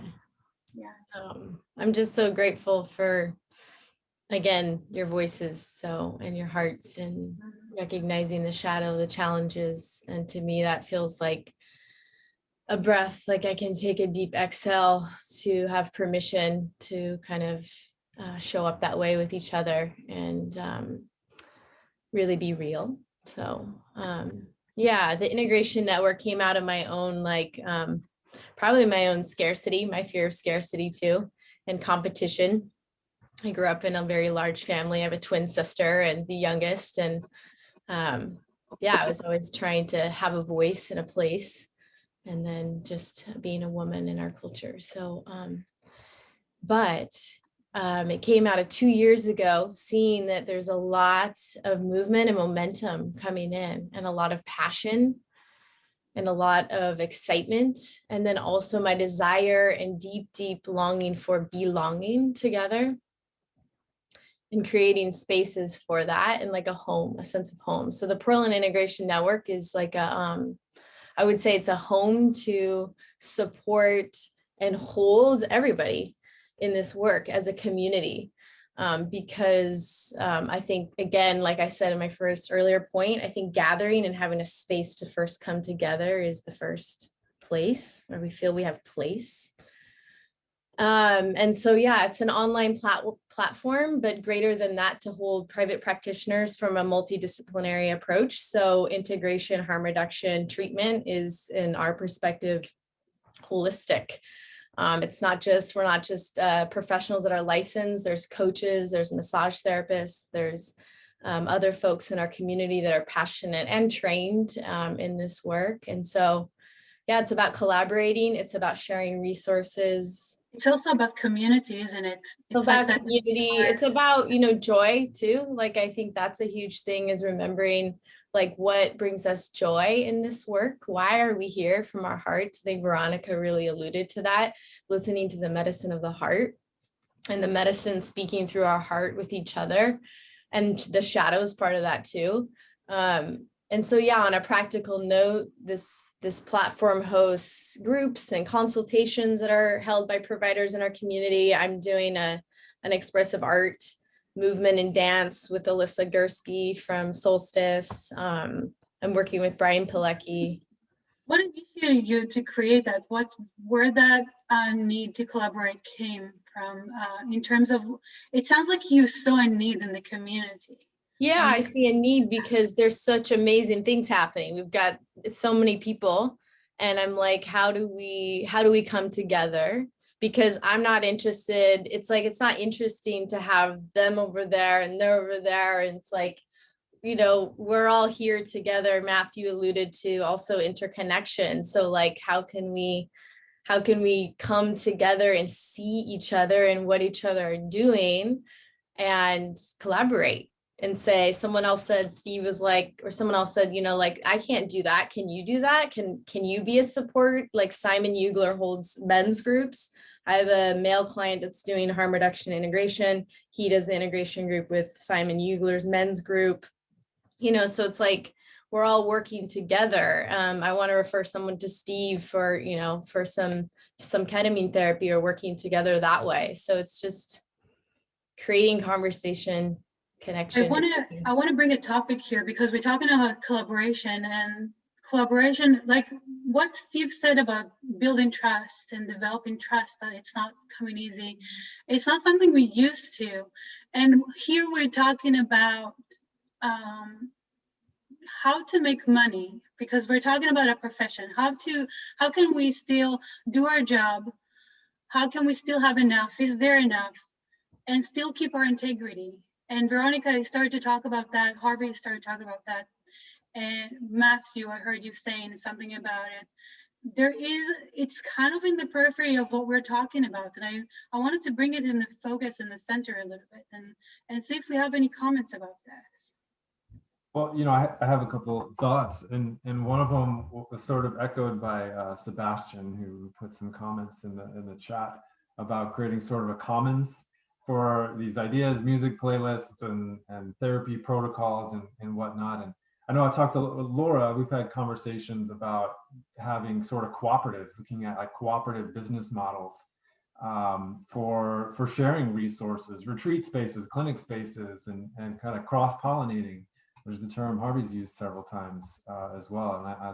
I'm just so grateful for, again, your voices, and your hearts, and recognizing the shadow, the challenges. And to me, that feels like a breath, like I can take a deep exhale to have permission to kind of show up that way with each other, and really be real. So the integration network came out of my own, probably my own scarcity, my fear of scarcity too, and competition. I grew up in a very large family. I have a twin sister and the youngest. And I was always trying to have a voice and a place, and then just being a woman in our culture. So, it came out of 2 years ago, seeing that there's a lot of movement and momentum coming in, and a lot of passion, and a lot of excitement. And then also my desire and deep longing for belonging together, and creating spaces for that, and like a home, a sense of home. So the Portland Integration Network is like I would say it's a home to support and hold everybody in this work as a community. Because I think, again, like I said in my earlier point, I think gathering and having a space to first come together is the first place where we feel we have place. And so, it's an online platform, but greater than that, to hold private practitioners from a multidisciplinary approach. So integration, harm reduction, treatment is, in our perspective, holistic. We're not just professionals that are licensed. There's coaches, there's massage therapists, there's other folks in our community that are passionate and trained in this work. And so, it's about collaborating. It's about sharing resources. It's also about community, isn't it? It's about community. It's about, joy too. Like, I think that's a huge thing, is remembering what brings us joy in this work. Why are we here from our hearts? I think Veronica really alluded to that, listening to the medicine of the heart, and the medicine speaking through our heart with each other, and the shadows part of that too. And so, on a practical note, this platform hosts groups and consultations that are held by providers in our community. I'm doing an expressive art movement and dance with Alyssa Gursky from Solstice. I'm working with Brian Pilecki. What initiated you to create that? Where that need to collaborate came from in terms of, it sounds like you saw a need in the community. Yeah, I see a need because there's such amazing things happening. We've got so many people, and I'm like, how do we come together? Because I'm not interested. It's like, it's not interesting to have them over there and they're over there. And it's like, you know, we're all here together. Matthew alluded to also interconnection. So like, how can we come together and see each other and what each other are doing and collaborate? And say, someone else said, Steve was like, or someone else said, you know, like, I can't do that. Can you do that? Can you be a support? Like Simon Ugler holds men's groups. I have a male client that's doing harm reduction integration. He does the integration group with Simon Ugler's men's group. You know, so it's like, we're all working together. I want to refer someone to Steve for, you know, for some ketamine therapy, or working together that way. So it's just creating conversation, connection. I want to bring a topic here because we're talking about collaboration, and collaboration, like what Steve said about building trust and developing trust, that it's not coming easy. It's not something we used to. And here we're talking about how to make money, because we're talking about a profession. How can we still do our job? How can we still have enough? Is there enough? And still keep our integrity. And Veronica started to talk about that. Harvey started talking about that. And Matthew, I heard you saying something about it. It's kind of in the periphery of what we're talking about. And I wanted to bring it in the focus, in the center a little bit, and see if we have any comments about that. Well, you know, I have a couple of thoughts, and one of them was sort of echoed by Sebastian, who put some comments in the chat about creating sort of a commons for these ideas, music playlists, and therapy protocols and whatnot. And I know I've talked to Laura, we've had conversations about having sort of cooperatives, looking at like cooperative business models for sharing resources, retreat spaces, clinic spaces, and kind of cross-pollinating, which is the term Harvey's used several times as well. And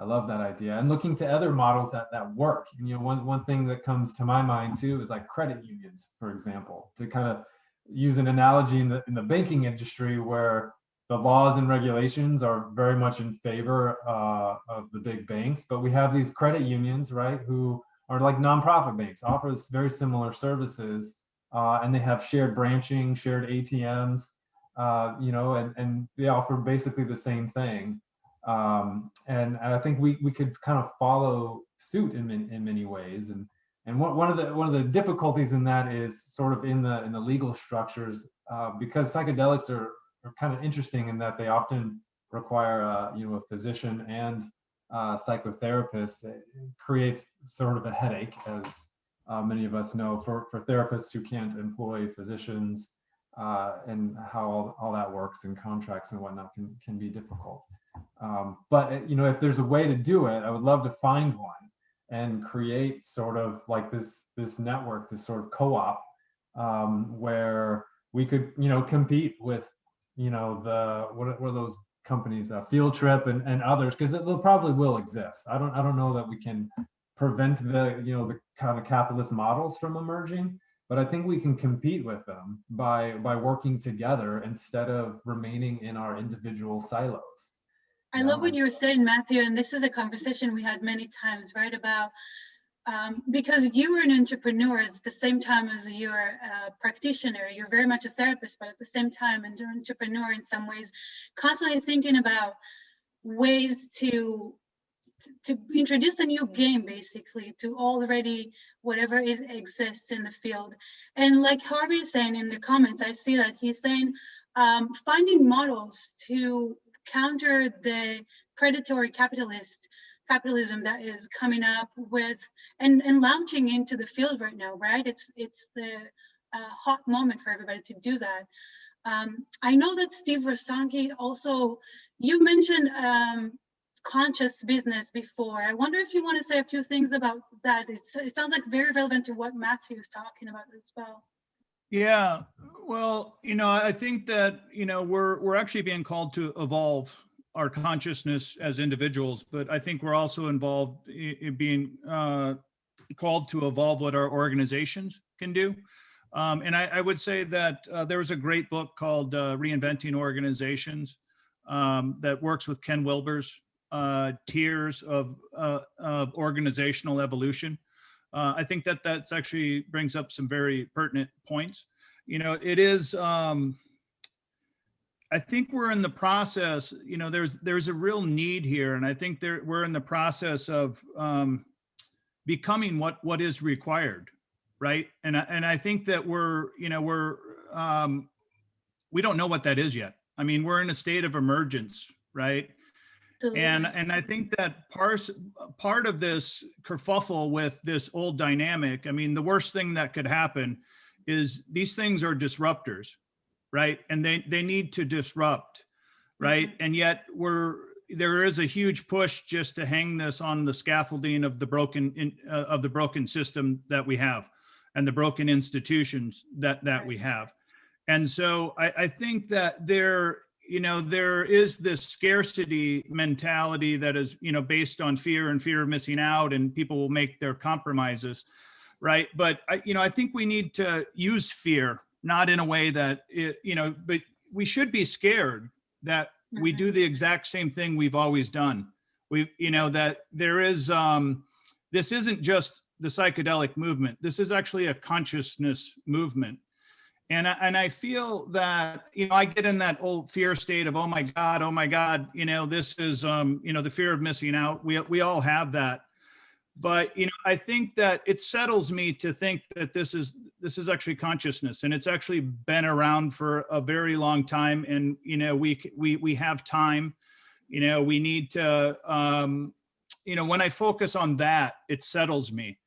I love that idea, and looking to other models that work. And, you know, one thing that comes to my mind too is like credit unions, for example, to kind of use an analogy in the banking industry, where the laws and regulations are very much in favor of the big banks, but we have these credit unions, right, who are like nonprofit banks, offer very similar services, and they have shared branching, shared ATMs, you know, and they offer basically the same thing. And I think we could kind of follow suit in many ways. And one of the difficulties in that is sort of in the legal structures, because psychedelics are kind of interesting in that they often require you know, a physician and psychotherapist. It creates sort of a headache, as many of us know, for therapists who can't employ physicians, and how all that works, and contracts and whatnot can be difficult. But you know, if there's a way to do it, I would love to find one and create sort of like this network, this sort of co-op, where we could, you know, compete with, you know, what are those companies, Field Trip and others, because they probably will exist. I don't know that we can prevent the, you know, the kind of capitalist models from emerging, but I think we can compete with them by working together instead of remaining in our individual silos. I love what you were saying, Matthew, and this is a conversation we had many times, right? About because you were an entrepreneur at the same time as you're a practitioner. You're very much a therapist, but at the same time, an entrepreneur in some ways, constantly thinking about ways to introduce a new game, basically, to already whatever exists in the field. And like Harvey is saying in the comments, I see that he's saying finding models to counter the predatory capitalism that is coming up with and launching into the field right now, right? It's the hot moment for everybody to do that. I know that Steve Rosanki also, you mentioned conscious business before. I wonder if you want to say a few things about that. It sounds like very relevant to what Matthew is talking about as well. Yeah, well, I think that, we're actually being called to evolve our consciousness as individuals, but I think we're also involved in being called to evolve what our organizations can do. And I would say that there was a great book called Reinventing Organizations that works with Ken Wilber's tiers of organizational evolution. I think that that's actually brings up some very pertinent points. It is, I think we're in the process, there's a real need here. And I think we're in the process of becoming what is required, right? And I think that we don't know what that is yet. I mean, we're in a state of emergence, right? Absolutely. And I think that part of this kerfuffle with this old dynamic, I mean, the worst thing that could happen is these things are disruptors, right? And they need to disrupt, right? And yet there is a huge push just to hang this on the scaffolding of the broken system that we have and the broken institutions that we have. And so I think that there is this scarcity mentality that is, based on fear and fear of missing out, and people will make their compromises, right? But I think we need to use fear, not in a way that, but we should be scared that we do the exact same thing we've always done. That there is, this isn't just the psychedelic movement. This is actually a consciousness movement. And I feel that, I get in that old fear state of, oh my God, this is, the fear of missing out. We all have that. But, I think that it settles me to think that this is actually consciousness, and it's actually been around for a very long time. And, we have time, we need to, when I focus on that, it settles me.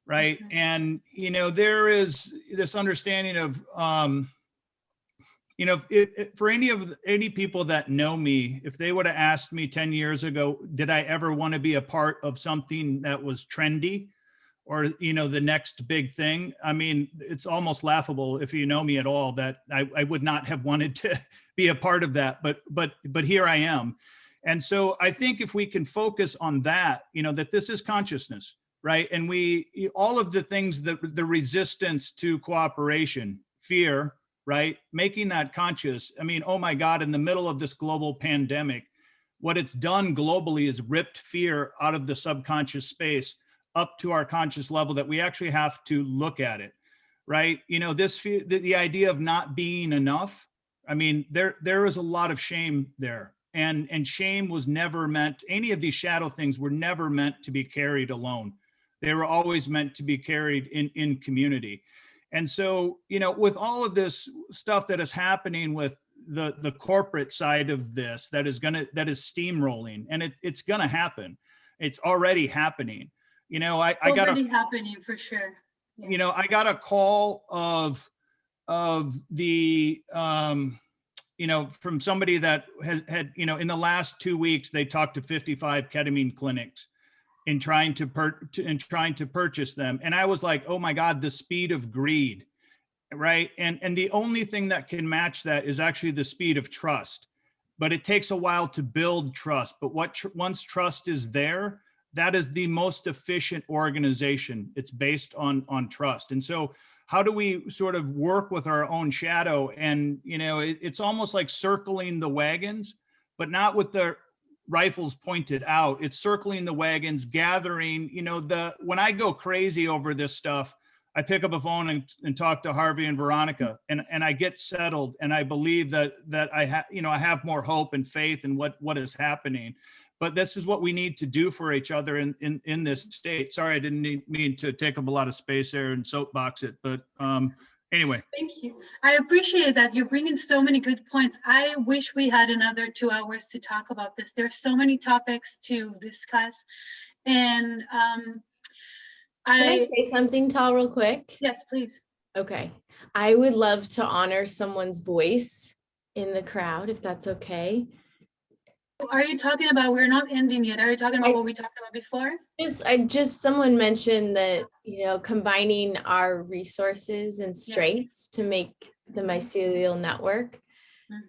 Right. And, there is this understanding of, for any people that know me, if they would have asked me 10 years ago, did I ever want to be a part of something that was trendy or, the next big thing? I mean, it's almost laughable if you know me at all that I would not have wanted to be a part of that. But here I am. And so I think if we can focus on that, that this is consciousness. Right. And all of the things that the resistance to cooperation, fear, right, making that conscious. I mean, oh my God, in the middle of this global pandemic, what it's done globally is ripped fear out of the subconscious space up to our conscious level that we actually have to look at it. Right. This fear, the idea of not being enough. I mean, there is a lot of shame there. And shame was never meant, any of these shadow things were never meant to be carried alone. They were always meant to be carried in community. And so, with all of this stuff that is happening with the corporate side of this, that is steamrolling, and it's gonna happen. It's already happening. I got already happening for sure. Yeah. I got a call of the from somebody that had in the last 2 weeks, they talked to 55 ketamine clinics in trying to purchase them. And I was like, oh my God, the speed of greed, right? And the only thing that can match that is actually the speed of trust. But it takes a while to build trust. But once trust is there, that is the most efficient organization. It's based on trust. And so how do we sort of work with our own shadow? And, it's almost like circling the wagons, but not with the rifles pointed out. It's circling the wagons, gathering, when I go crazy over this stuff, I pick up a phone and talk to Harvey and Veronica, and I get settled. And I believe that I have more hope and faith in what is happening. But this is what we need to do for each other in this state. Sorry, I didn't mean to take up a lot of space there and soapbox it, but anyway. Thank you. I appreciate that. You're bringing so many good points. I wish we had another 2 hours to talk about this. There's so many topics to discuss. And Can I say something, Tal, real quick? Yes, please. Okay. I would love to honor someone's voice in the crowd, if that's okay. Are you talking about, we're not ending yet, are you talking about what we talked about before? Someone mentioned that, combining our resources and strengths to make the mycelial network.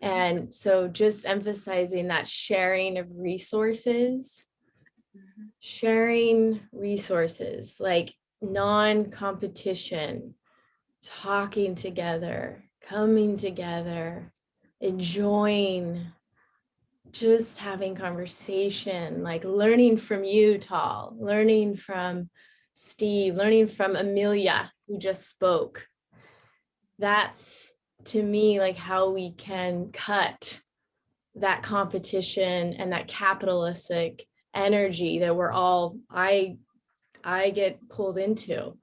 And so just emphasizing that sharing of resources, like non-competition, talking together, coming together, enjoying, just having conversation, like learning from you, Tal, learning from Steve, learning from Amelia, who just spoke. That's, to me, like how we can cut that competition and that capitalistic energy that we're all, I get pulled into.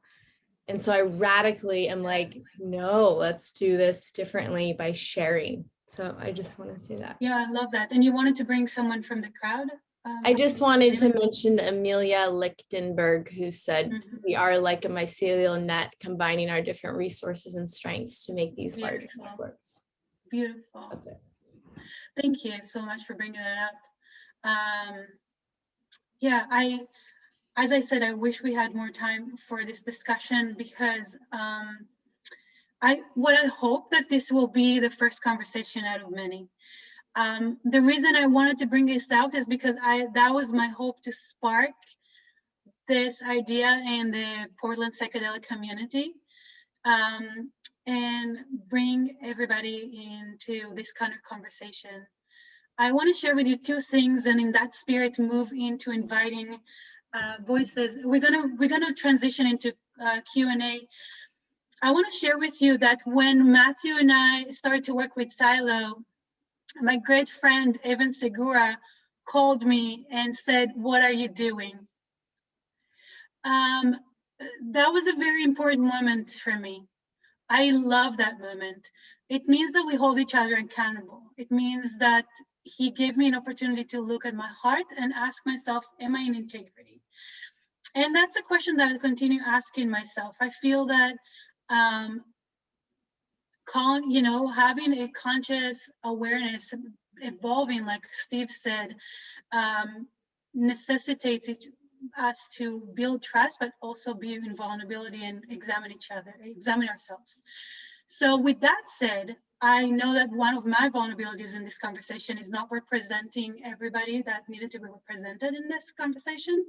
And so I radically am like, no, let's do this differently by sharing. So I just want to say that. Yeah, I love that. And you wanted to bring someone from the crowd? I just wanted to mention Amelia Lichtenberg, who said, we are like a mycelial net, combining our different resources and strengths to make these larger networks. Beautiful. That's it. Thank you so much for bringing that up. Yeah, as I said, I wish we had more time for this discussion, because what I hope that this will be the first conversation out of many. The reason I wanted to bring this out is because that was my hope, to spark this idea in the Portland psychedelic community, and bring everybody into this kind of conversation. I want to share with you two things, and in that spirit, move into inviting voices. We're gonna transition into Q&A. I want to share with you that when Matthew and I started to work with Silo, my great friend Evan Segura called me and said, "What are you doing?" That was a very important moment for me. I love that moment. It means that we hold each other accountable. It means that he gave me an opportunity to look at my heart and ask myself, am I in integrity? And that's a question that I continue asking myself. I feel that having a conscious awareness, evolving, like Steve said, necessitates us to build trust, but also be in vulnerability and examine each other, examine ourselves. So with that said, I know that one of my vulnerabilities in this conversation is not representing everybody that needed to be represented in this conversation.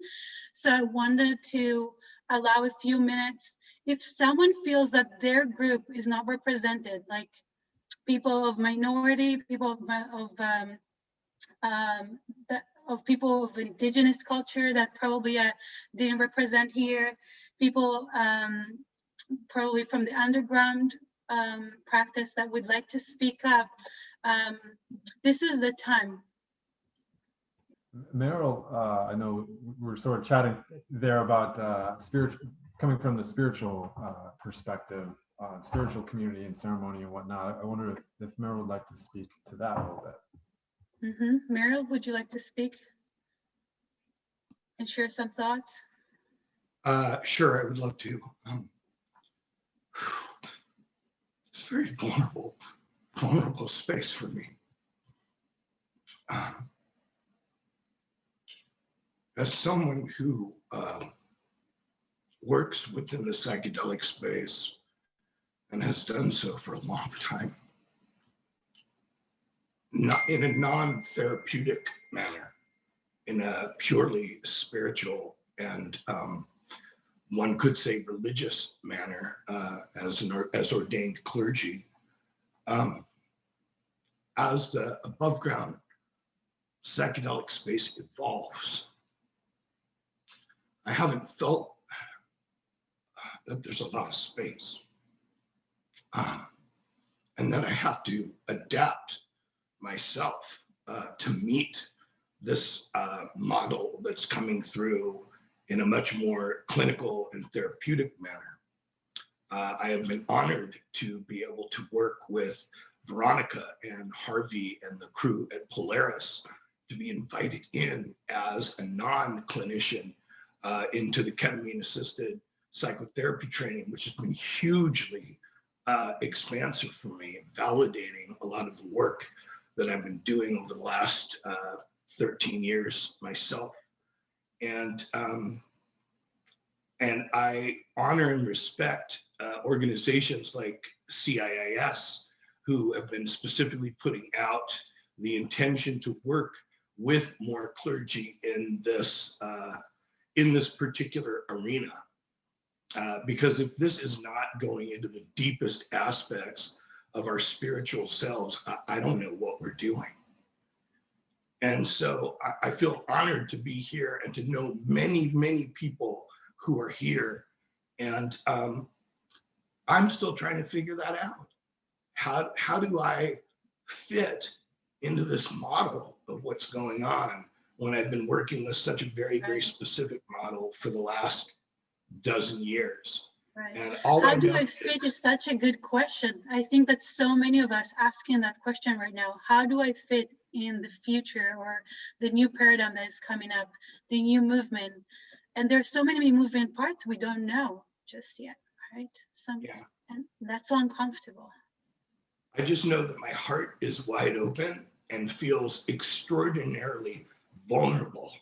So I wanted to allow a few minutes. If someone feels that their group is not represented, like people of minority, people of people of indigenous culture that probably didn't represent here, people probably from the underground practice that would like to speak up, this is the time. Meryl, I know we're sort of chatting there about coming from the spiritual perspective, spiritual community and ceremony and whatnot. I wonder if Meryl would like to speak to that a little bit. Meryl, would you like to speak and share some thoughts? Sure, I would love to. It's a very vulnerable space for me. As someone who works within the psychedelic space and has done so for a long time, not in a non-therapeutic manner, in a purely spiritual and one could say religious manner, as ordained clergy, as the above ground psychedelic space evolves, I haven't felt that there's a lot of space, and that I have to adapt myself to meet this model that's coming through in a much more clinical and therapeutic manner. I have been honored to be able to work with Veronica and Harvey and the crew at Polaris to be invited in as a non-clinician into the ketamine-assisted psychotherapy training, which has been hugely expansive for me, validating a lot of the work that I've been doing over the last 13 years myself. And I honor and respect organizations like CIIS, who have been specifically putting out the intention to work with more clergy in this particular arena. Because if this is not going into the deepest aspects of our spiritual selves, I don't know what we're doing. And so I feel honored to be here and to know many, many people who are here. And I'm still trying to figure that out. How do I fit into this model of what's going on when I've been working with such a very, very specific model for the last dozen years? Right. And all How do I fit is such a good question. I think that so many of us asking that question right now. How do I fit in the future, or the new paradigm that is coming up, the new movement? And there's so many moving parts we don't know just yet, right? And that's so uncomfortable. I just know that my heart is wide open and feels extraordinarily vulnerable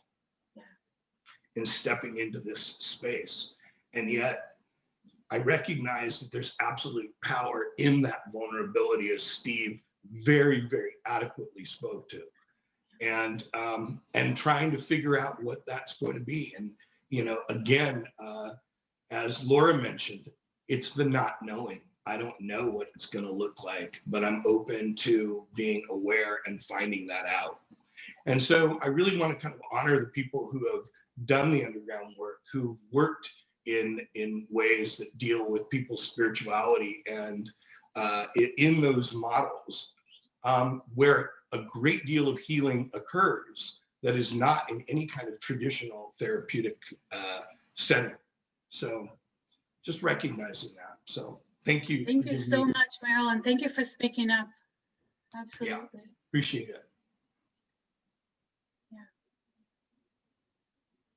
in stepping into this space. And yet I recognize that there's absolute power in that vulnerability, as Steve very, very adequately spoke to. And trying to figure out what that's going to be. And, you know, again, as Laura mentioned, it's the not knowing. I don't know what it's going to look like, but I'm open to being aware and finding that out. And so I really want to kind of honor the people who have done the underground work, who've worked in ways that deal with people's spirituality and in those models where a great deal of healing occurs that is not in any kind of traditional therapeutic setting. So just recognizing that. So thank you. Thank you so much, Marilyn. Thank you for speaking up. Absolutely. Yeah, appreciate it. Yeah.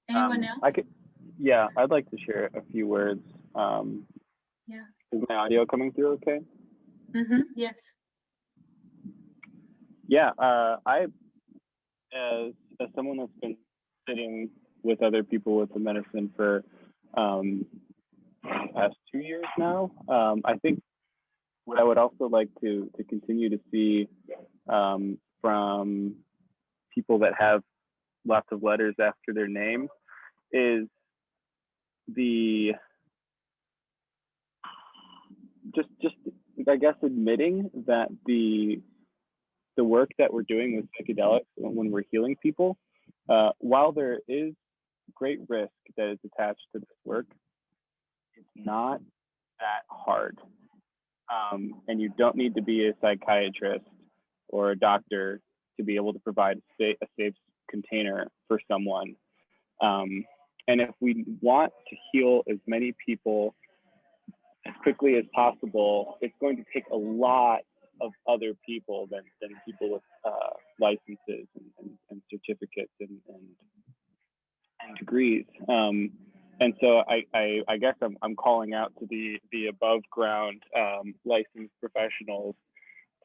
Anyone else? Yeah, I'd like to share a few words. Yeah. Is my audio coming through okay? Mm-hmm. Yes. Yeah, I, as someone that's been sitting with other people with the medicine for the past 2 years now, I think what I would also like to continue to see from people that have lots of letters after their name is the just I guess admitting that the work that we're doing with psychedelics when we're healing people, while there is great risk that is attached to this work, it's not that hard. And you don't need to be a psychiatrist or a doctor to be able to provide a safe container for someone. And if we want to heal as many people as quickly as possible, it's going to take a lot of other people than people with licenses and certificates and degrees. And so I guess I'm calling out to the above ground licensed professionals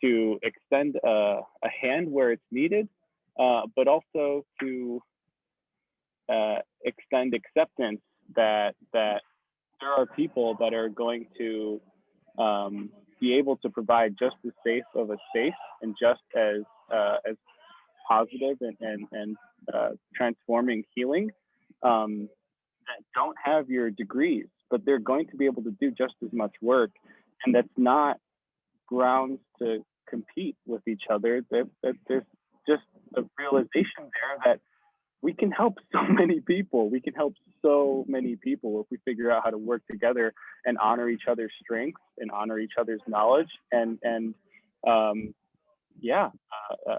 to extend a hand where it's needed, but also to extend acceptance that there are people that are going to be able to provide just as safe of a space and just as positive and transforming healing that don't have your degrees, but they're going to be able to do just as much work. And that's not grounds to compete with each other. That there's just a realization there that we can help so many people. We can help so many people if we figure out how to work together and honor each other's strengths and honor each other's knowledge and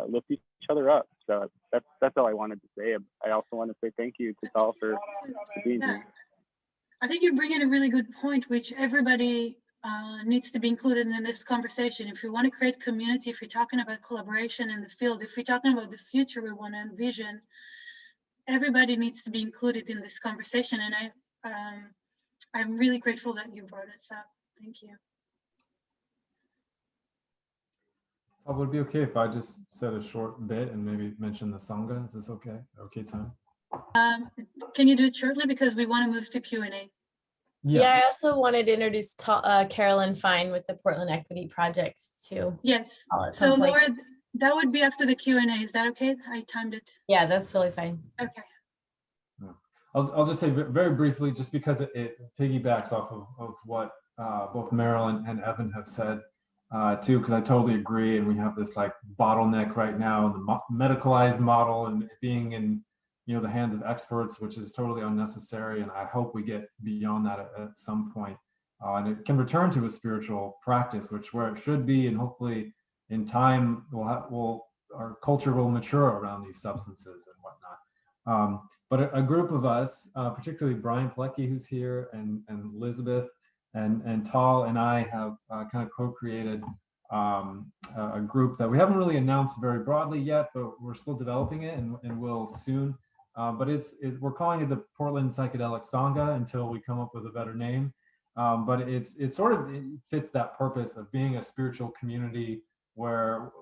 lift each other up. So that's all I wanted to say. I also want to say thank you to Tal for being here. I think you're bringing a really good point, which everybody needs to be included in this conversation. If we want to create community, if we're talking about collaboration in the field, if we're talking about the future we want to envision, everybody needs to be included in this conversation. And I'm really grateful that you brought this up. Thank you. Would it be okay if I just said a short bit and maybe mention the Sangha? Is this okay? Okay time? Can you do it shortly, because we want to move to Q&A? Yeah, I also wanted to introduce Carolyn Fine with the Portland Equity Project too. Yes. So Laura, that would be after the Q&A. Is that okay? I timed it. Yeah, that's really fine. Okay. I'll just say very briefly, just because it piggybacks off of what both Meryl and Evan have said too, because I totally agree. And we have this like bottleneck right now in the medicalized model and being in the hands of experts, which is totally unnecessary. And I hope we get beyond that at some point. And it can return to a spiritual practice, where it should be, and hopefully in time our culture will mature around these substances and whatnot. But a group of us, particularly Brian Plecki, who's here, and Elizabeth and Tal and I have kind of co-created a group that we haven't really announced very broadly yet, but we're still developing it and will soon. But we're calling it the Portland Psychedelic Sangha until we come up with a better name. But it fits that purpose of being a spiritual community where,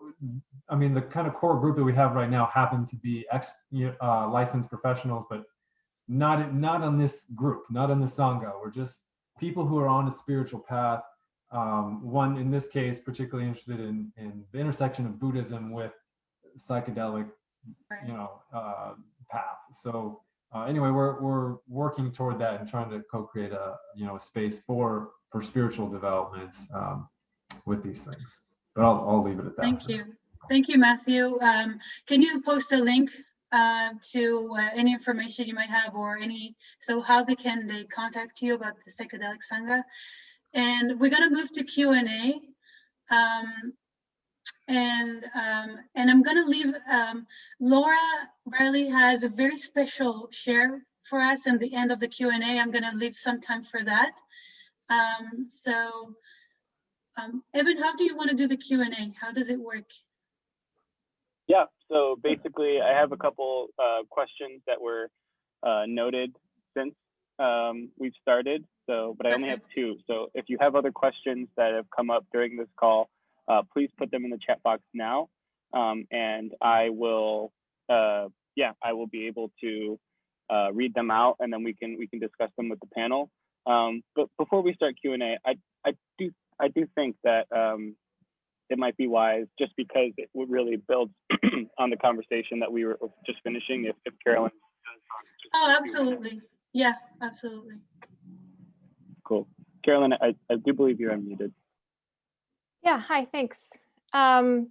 I mean, the kind of core group that we have right now happen to be licensed professionals, but not on this group, not on the Sangha. We're just people who are on a spiritual path. One, in this case, particularly interested in the intersection of Buddhism with psychedelic, path. So anyway, we're working toward that and trying to co-create a space for spiritual development with these things. But I'll leave it at that. Thank you, Matthew. Can you post a link to any information you might have, or so how they contact you about the Psychedelic Sangha? And we're going to move to Q&A. And I'm going to leave, Laura Riley has a very special share for us in the end of the Q&A. I'm going to leave some time for that. Evan, how do you want to do the Q&A? How does it work? Yeah, so basically I have a couple questions that were noted since we've started, but I only have two. So if you have other questions that have come up during this call, please put them in the chat box now, and I will be able to read them out, and then we can discuss them with the panel. But before we start Q&A, I do think that it might be wise, just because it would really build on the conversation that we were just finishing, if Carolyn. Oh, absolutely. Yeah, absolutely. Cool. Carolyn, I do believe you're unmuted. Yeah, hi, thanks. I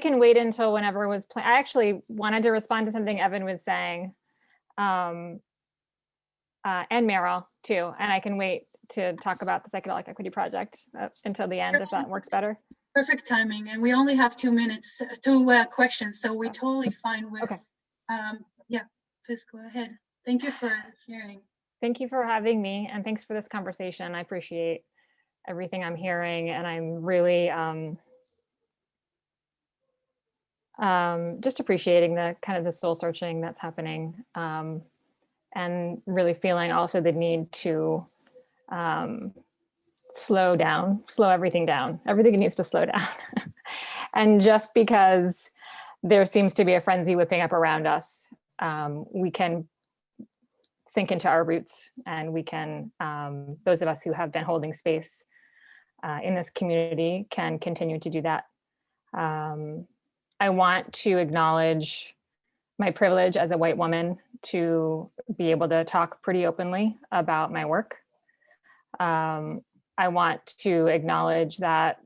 can wait until whenever was planned. I actually wanted to respond to something Evan was saying, and Meryl too, and I can wait to talk about the Psychedelic Equity Project until the end, if that works better. Perfect timing, and we only have 2 minutes, two questions, so we're totally fine with. Okay. Yeah, please go ahead. Thank you for sharing. Thank you for having me, and thanks for this conversation. I appreciate everything I'm hearing, and I'm really just appreciating the kind of the soul searching that's happening, and really feeling also the need to slow everything down. Everything needs to slow down. And just because there seems to be a frenzy whipping up around us, we can sink into our roots, and we can, those of us who have been holding space in this community can continue to do that. I want to acknowledge my privilege as a white woman to be able to talk pretty openly about my work. I want to acknowledge that,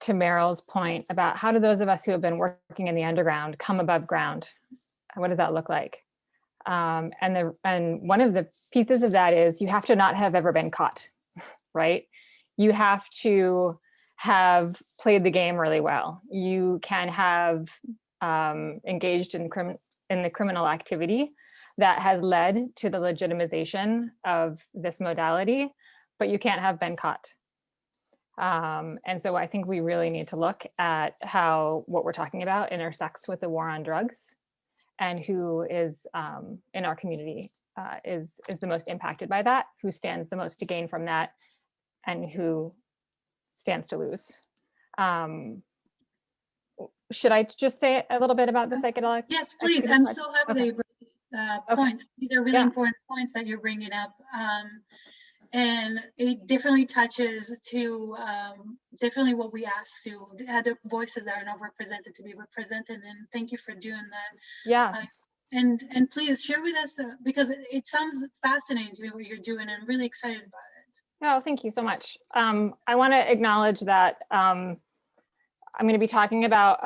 to Meryl's point about how do those of us who have been working in the underground come above ground? What does that look like? And one of the pieces of that is you have to not have ever been caught, right? You have to have played the game really well. You can have engaged in the criminal activity that has led to the legitimization of this modality, but you can't have been caught. And so I think we really need to look at how what we're talking about intersects with the war on drugs, and who is in our community is the most impacted by that, who stands the most to gain from that, and who stands to lose. Should I just say a little bit about the psychedelic? Yes, please. I'm so happy that you brought these points. These are really important points that you're bringing up. And it definitely touches to definitely what we ask to the other voices that are not represented to be represented. And thank you for doing that. Yeah. And please share with us, because it sounds fascinating to me what you're doing, and I'm really excited about it. Oh, thank you so much. I want to acknowledge that I'm going to be talking about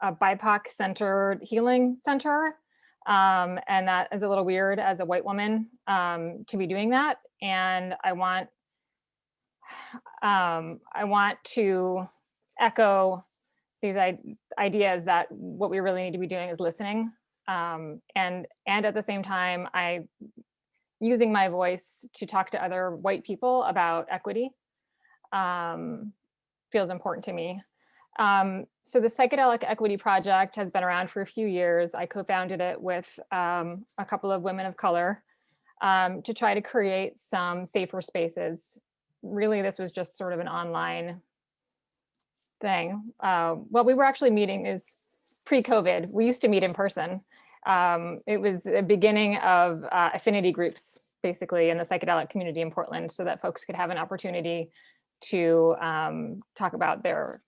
a BIPOC-centered healing center. And that is a little weird as a white woman to be doing that. And I want to echo these ideas that what we really need to be doing is listening. And at the same time, using my voice to talk to other white people about equity feels important to me. So the Psychedelic Equity Project has been around for a few years. I co-founded it with a couple of women of color to try to create some safer spaces. Really, this was just sort of an online thing. What we were actually meeting is pre-COVID. We used to meet in person. It was the beginning of affinity groups, basically, in the psychedelic community in Portland, so that folks could have an opportunity to talk about their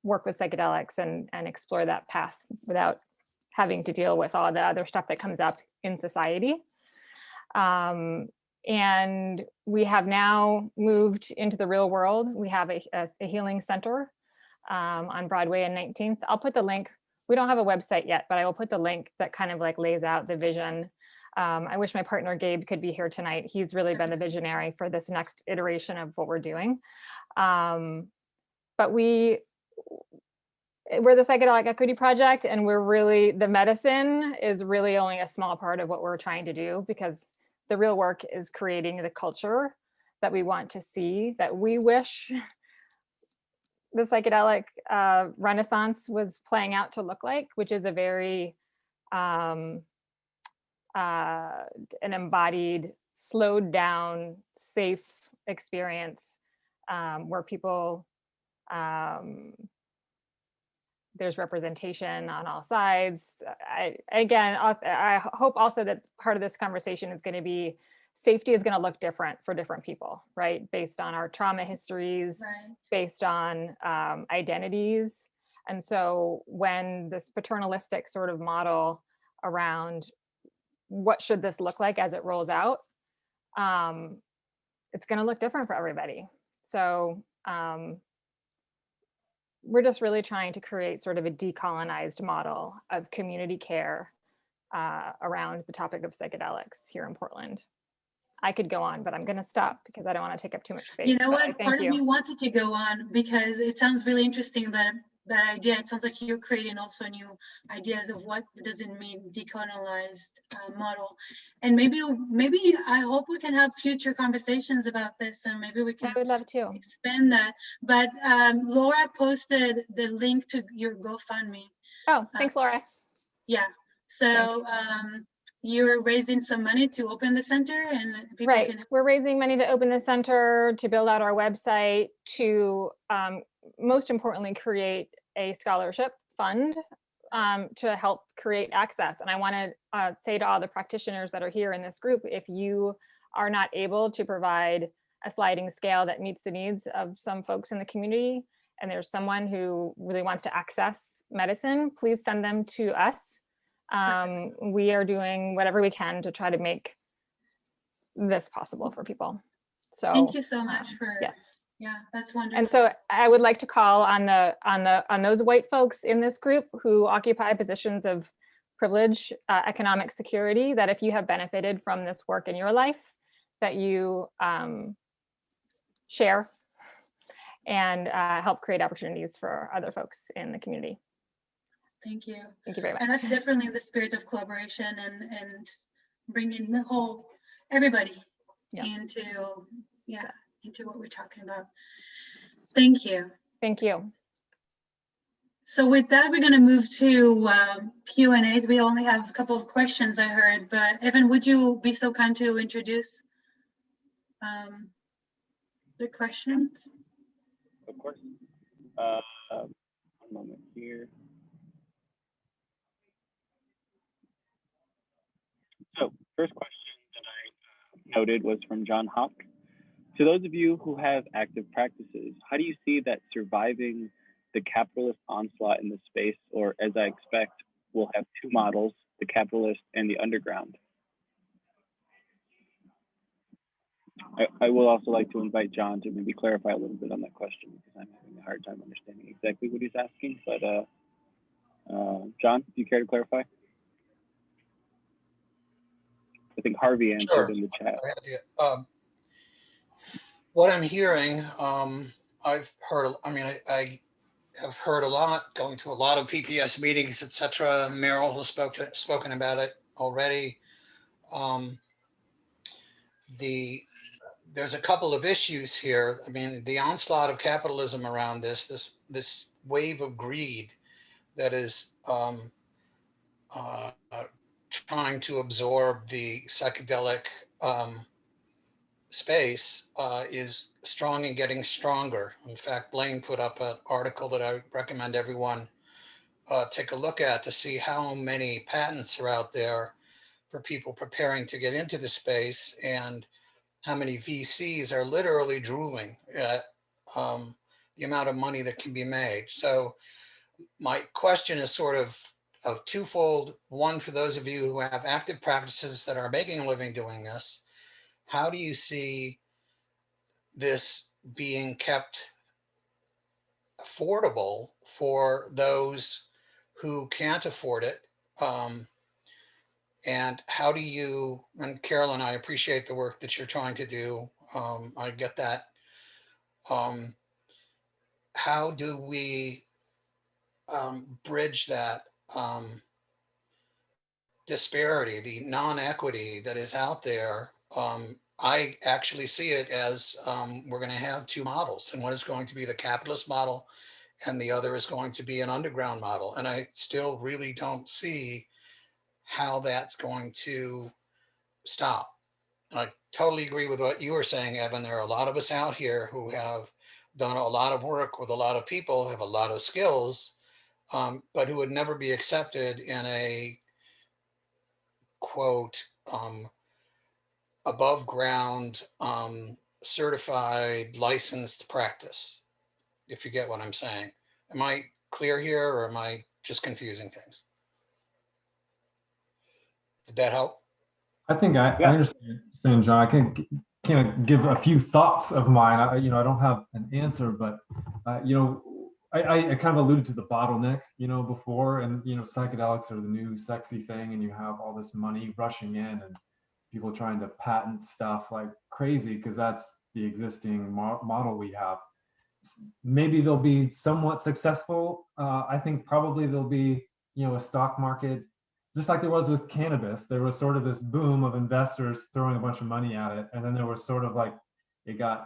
work with psychedelics and explore that path without having to deal with all the other stuff that comes up in society. And we have now moved into the real world. We have a healing center on Broadway and 19th. I'll put the link. We don't have a website yet, but I will put the link that kind of like lays out the vision. I wish my partner Gabe could be here tonight. He's really been the visionary for this next iteration of what we're doing. But we're the Psychedelic Equity Project, and the medicine is really only a small part of what we're trying to do, because the real work is creating the culture that we want to see, that we wish the psychedelic Renaissance was playing out to look like, which is a very an embodied, slowed down, safe experience where people there's representation on all sides. I hope also that part of this conversation is going to be safety is going to look different for different people, right? Based on our trauma histories, based on identities. And so when this paternalistic sort of model around what should this look like as it rolls out, it's going to look different for everybody. So we're just really trying to create sort of a decolonized model of community care around the topic of psychedelics here in Portland. I could go on, but I'm going to stop because I don't want to take up too much space. You know what? Part of me wanted to go on because it sounds really interesting, that idea. It sounds like you're creating also new ideas of what does it mean decolonized model. And maybe I hope we can have future conversations about this, and maybe we can I would love to expand that. But Laura posted the link to your GoFundMe. Oh, thanks, Laura. Yeah. So you're raising some money to open the center, and people can. We're raising money to open the center, to build out our website, to most importantly create a scholarship fund to help create access. And I want to say to all the practitioners that are here in this group, if you are not able to provide a sliding scale that meets the needs of some folks in the community, and there's someone who really wants to access medicine, please send them to us. We are doing whatever we can to try to make this possible for people. So thank you so much for yeah, that's wonderful. And so I would like to call on those white folks in this group who occupy positions of privilege, economic security, that if you have benefited from this work in your life, that you share and help create opportunities for other folks in the community. Thank you. Thank you very much. And that's definitely the spirit of collaboration and bringing the whole everybody into what we're talking about. Thank you. Thank you. So with that, we're going to move to Q&As. We only have a couple of questions I heard, but Evan, would you be so kind to introduce the questions? of course. One moment here. So, first question that I noted was from John Hawk. To those of you who have active practices, how do you see that surviving the capitalist onslaught in the space, or as I expect, we'll have two models, the capitalist and the underground? I will also like to invite John to maybe clarify a little bit on that question because I'm having a hard time understanding exactly what he's asking. But John, do you care to clarify? I think Harvey answered Sure. in the chat. What I'm hearing, I've heard, I have heard a lot, going to a lot of PPS meetings, etc. Meryl has spoken about it already. There's a couple of issues here. I mean, the onslaught of capitalism around this wave of greed that is trying to absorb the psychedelic space is strong and getting stronger. In fact, Blaine put up an article that I recommend everyone take a look at to see how many patents are out there for people preparing to get into the space and how many VCs are literally drooling at the amount of money that can be made. So my question is sort of twofold. One, for those of you who have active practices that are making a living doing this, how do you see this being kept affordable for those who can't afford it? And how do you, and Carolyn, I appreciate the work that you're trying to do. I get that. How do we bridge that disparity, the non-equity that is out there? I actually see it as we're going to have two models, and one is going to be the capitalist model and the other is going to be an underground model. And I still really don't see how that's going to stop. I totally agree with what you were saying, Evan. There are a lot of us out here who have done a lot of work with a lot of people, have a lot of skills, but who would never be accepted in a quote, above ground, certified, licensed practice, if you get what I'm saying. Am I clear here or am I just confusing things? Did that help? I think I understand, John. I can kind of give a few thoughts of mine. I don't have an answer, but I kind of alluded to the bottleneck, before, and psychedelics are the new sexy thing, and you have all this money rushing in, and people trying to patent stuff like crazy because that's the existing model we have. Maybe they'll be somewhat successful. I think probably there'll be a stock market. Just like there was with cannabis, there was sort of this boom of investors throwing a bunch of money at it, and then there was sort of like there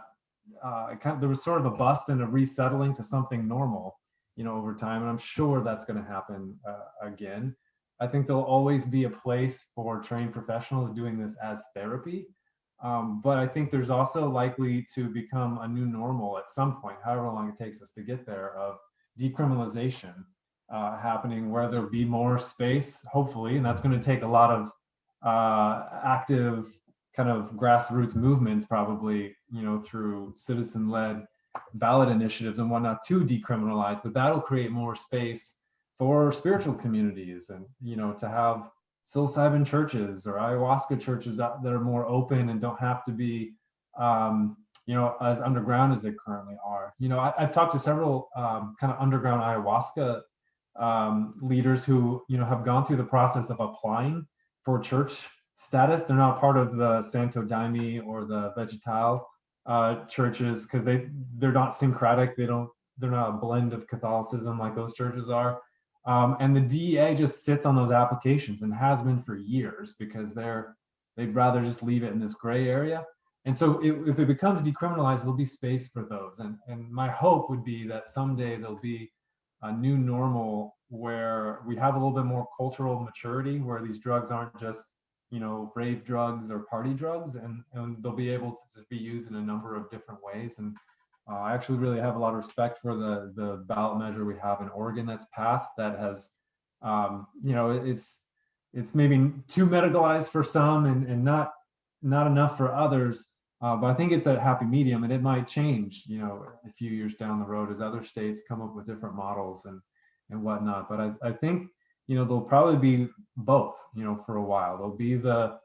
was sort of a bust and a resettling to something normal, over time. And I'm sure that's going to happen again. I think there'll always be a place for trained professionals doing this as therapy, but I think there's also likely to become a new normal at some point, however long it takes us to get there, of decriminalization. Happening where there'll be more space, hopefully, and that's going to take a lot of active kind of grassroots movements, probably, through citizen-led ballot initiatives and whatnot to decriminalize, but that'll create more space for spiritual communities and, to have psilocybin churches or ayahuasca churches that are more open and don't have to be, as underground as they currently are. I've talked to several kind of underground ayahuasca leaders who have gone through the process of applying for church status. They're not part of the Santo Daime or the Vegetal churches because they're not syncretic. They're not a blend of Catholicism like those churches are. And the DEA just sits on those applications and has been for years because they'd rather just leave it in this gray area. And so if it becomes decriminalized, there'll be space for those. And my hope would be that someday there'll be a new normal where we have a little bit more cultural maturity, where these drugs aren't just, rave drugs or party drugs, and they'll be able to be used in a number of different ways. And I actually really have a lot of respect for the ballot measure we have in Oregon that's passed that has, you know, it's maybe too medicalized for some and not enough for others. But I think it's a happy medium, and it might change, you know, a few years down the road as other states come up with different models and whatnot. But I think, you know, there'll probably be both, you know, for a while. There'll be the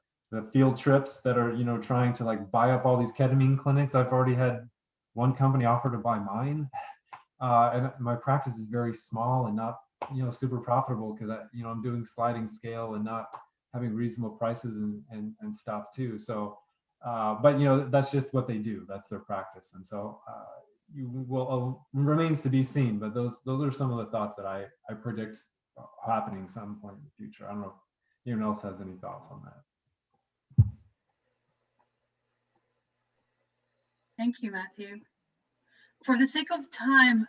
field trips that are, you know, trying to like buy up all these ketamine clinics. I've already had one company offer to buy mine, and my practice is very small and not, you know, super profitable because you know, I'm doing sliding scale and not having reasonable prices and stuff too. So, but you know, that's just what they do. That's their practice, and so you will remains to be seen. But those are some of the thoughts that I predict happening some point in the future. I don't know if anyone else has any thoughts on that. Thank you, Matthew. For the sake of time,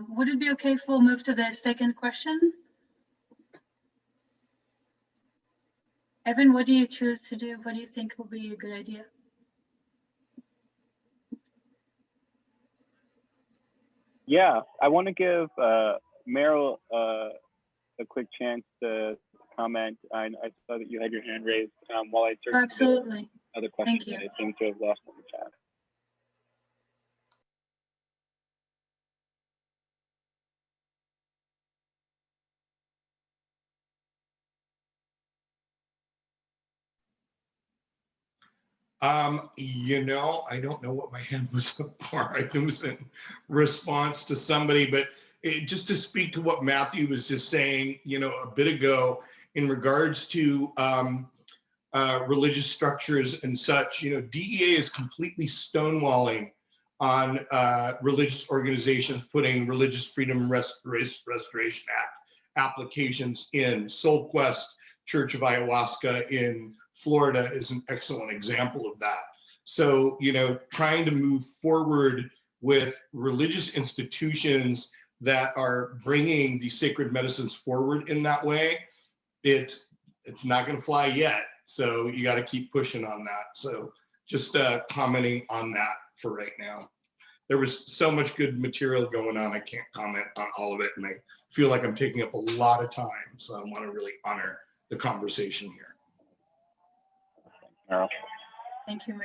would it be okay if we'll move to the second question? Evan, what do you choose to do? What do you think will be a good idea? Yeah, I want to give Meryl a quick chance to comment. I saw that you had your hand raised while I searched Absolutely. Other questions that I seem to have lost in the chat. You know, I don't know what my hand was up for. It was in response to somebody, but just to speak to what Matthew was just saying, you know, a bit ago in regards to religious structures and such, you know, DEA is completely stonewalling on religious organizations putting Religious Freedom Restoration Act applications in. Soul Quest Church of Ayahuasca in Florida is an excellent example of that. So, you know, trying to move forward with religious institutions that are bringing the sacred medicines forward in that way, it's not going to fly yet. So you got to keep pushing on that. So just commenting on that for right now. There was so much good material going on. I can't comment on all of it, and I feel like I'm taking up a lot of time. So I want to really honor the conversation here. Meryl. Thank you, Meryl.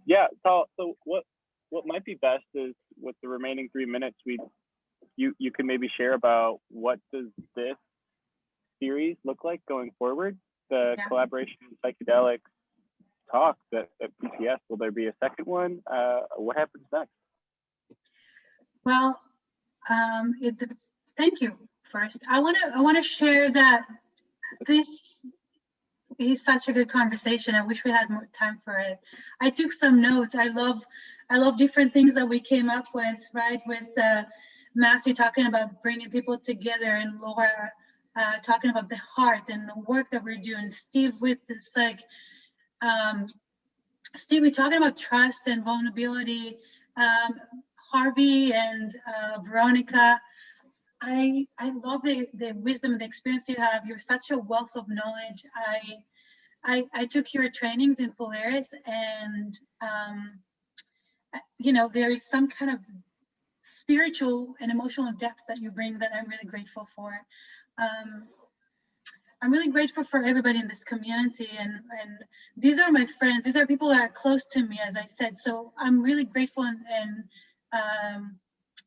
Yeah, so what might be best is with the remaining 3 minutes, you can maybe share about what does this series look like going forward? The collaboration in psychedelics talks at PTS. Will there be a second one? What happens next? Well, thank you. First, I want to share that this is such a good conversation. I wish we had more time for it. I took some notes. I love different things that we came up with, right? With Matthew talking about bringing people together, and Laura talking about the heart and the work that we're doing. Steve with this, like, Steve, we're talking about trust and vulnerability. Harvey and Veronica, I love the wisdom and the experience you have. You're such a wealth of knowledge. I took your trainings in Polaris, and you know, there is some kind of spiritual and emotional depth that you bring that I'm really grateful for. I'm really grateful for everybody in this community, and these are my friends. These are people that are close to me, as I said. So I'm really grateful and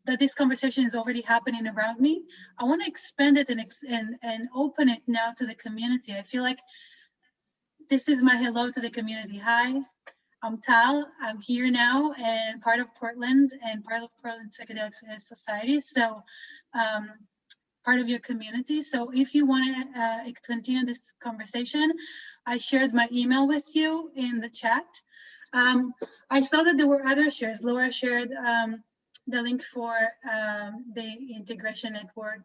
that this conversation is already happening around me. I want to expand it and open it now to the community. I feel like this is my hello to the community. Hi, I'm Tal. I'm here now and part of Portland and part of Portland Psychedelic Society. So part of your community. So if you want to continue this conversation, I shared my email with you in the chat. I saw that there were other shares. Laura shared the link for the integration network,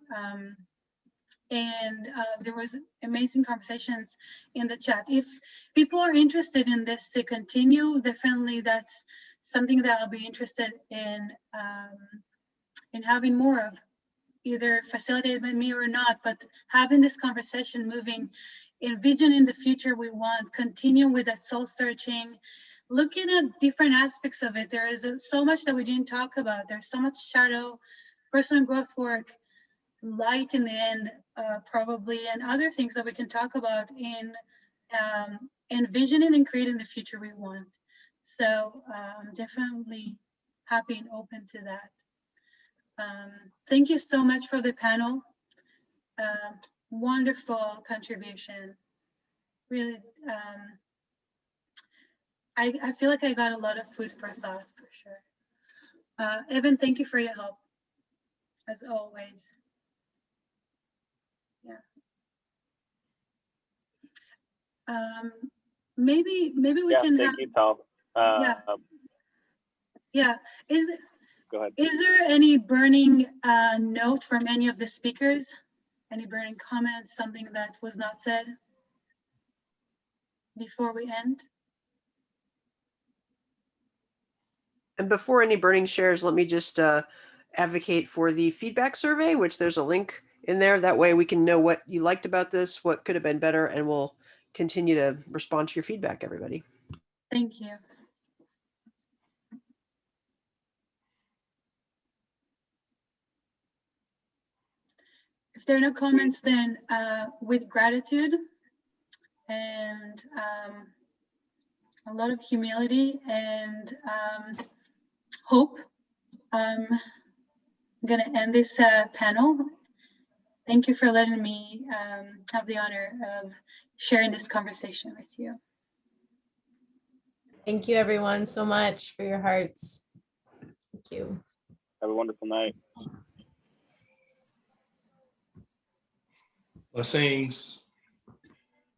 and there was amazing conversations in the chat. If people are interested in this to continue, definitely that's something that I'll be interested in having more of, either facilitated by me or not, but having this conversation moving, envisioning the future we want, continue with that soul searching, looking at different aspects of it. There is so much that we didn't talk about. There's so much shadow, personal growth work, light in the end, probably, and other things that we can talk about in envisioning and creating the future we want. So I'm definitely happy and open to that. Thank you so much for the panel. Wonderful contribution. Really, I feel like I got a lot of food for thought, for sure. Evan, thank you for your help, as always. Yeah. Maybe we can thank have. you, Tal. Yeah. Go ahead. Is there any burning note from any of the speakers? Any burning comments, something that was not said before we end? And before any burning shares, let me just advocate for the feedback survey, which there's a link in there. That way we can know what you liked about this, what could have been better, and we'll continue to respond to your feedback, everybody. Thank you. If there are no comments, then with gratitude and a lot of humility and hope, I'm going to end this panel. Thank you for letting me have the honor of sharing this conversation with you. Thank you, everyone, so much for your hearts. Thank you. Have a wonderful night. Blessings.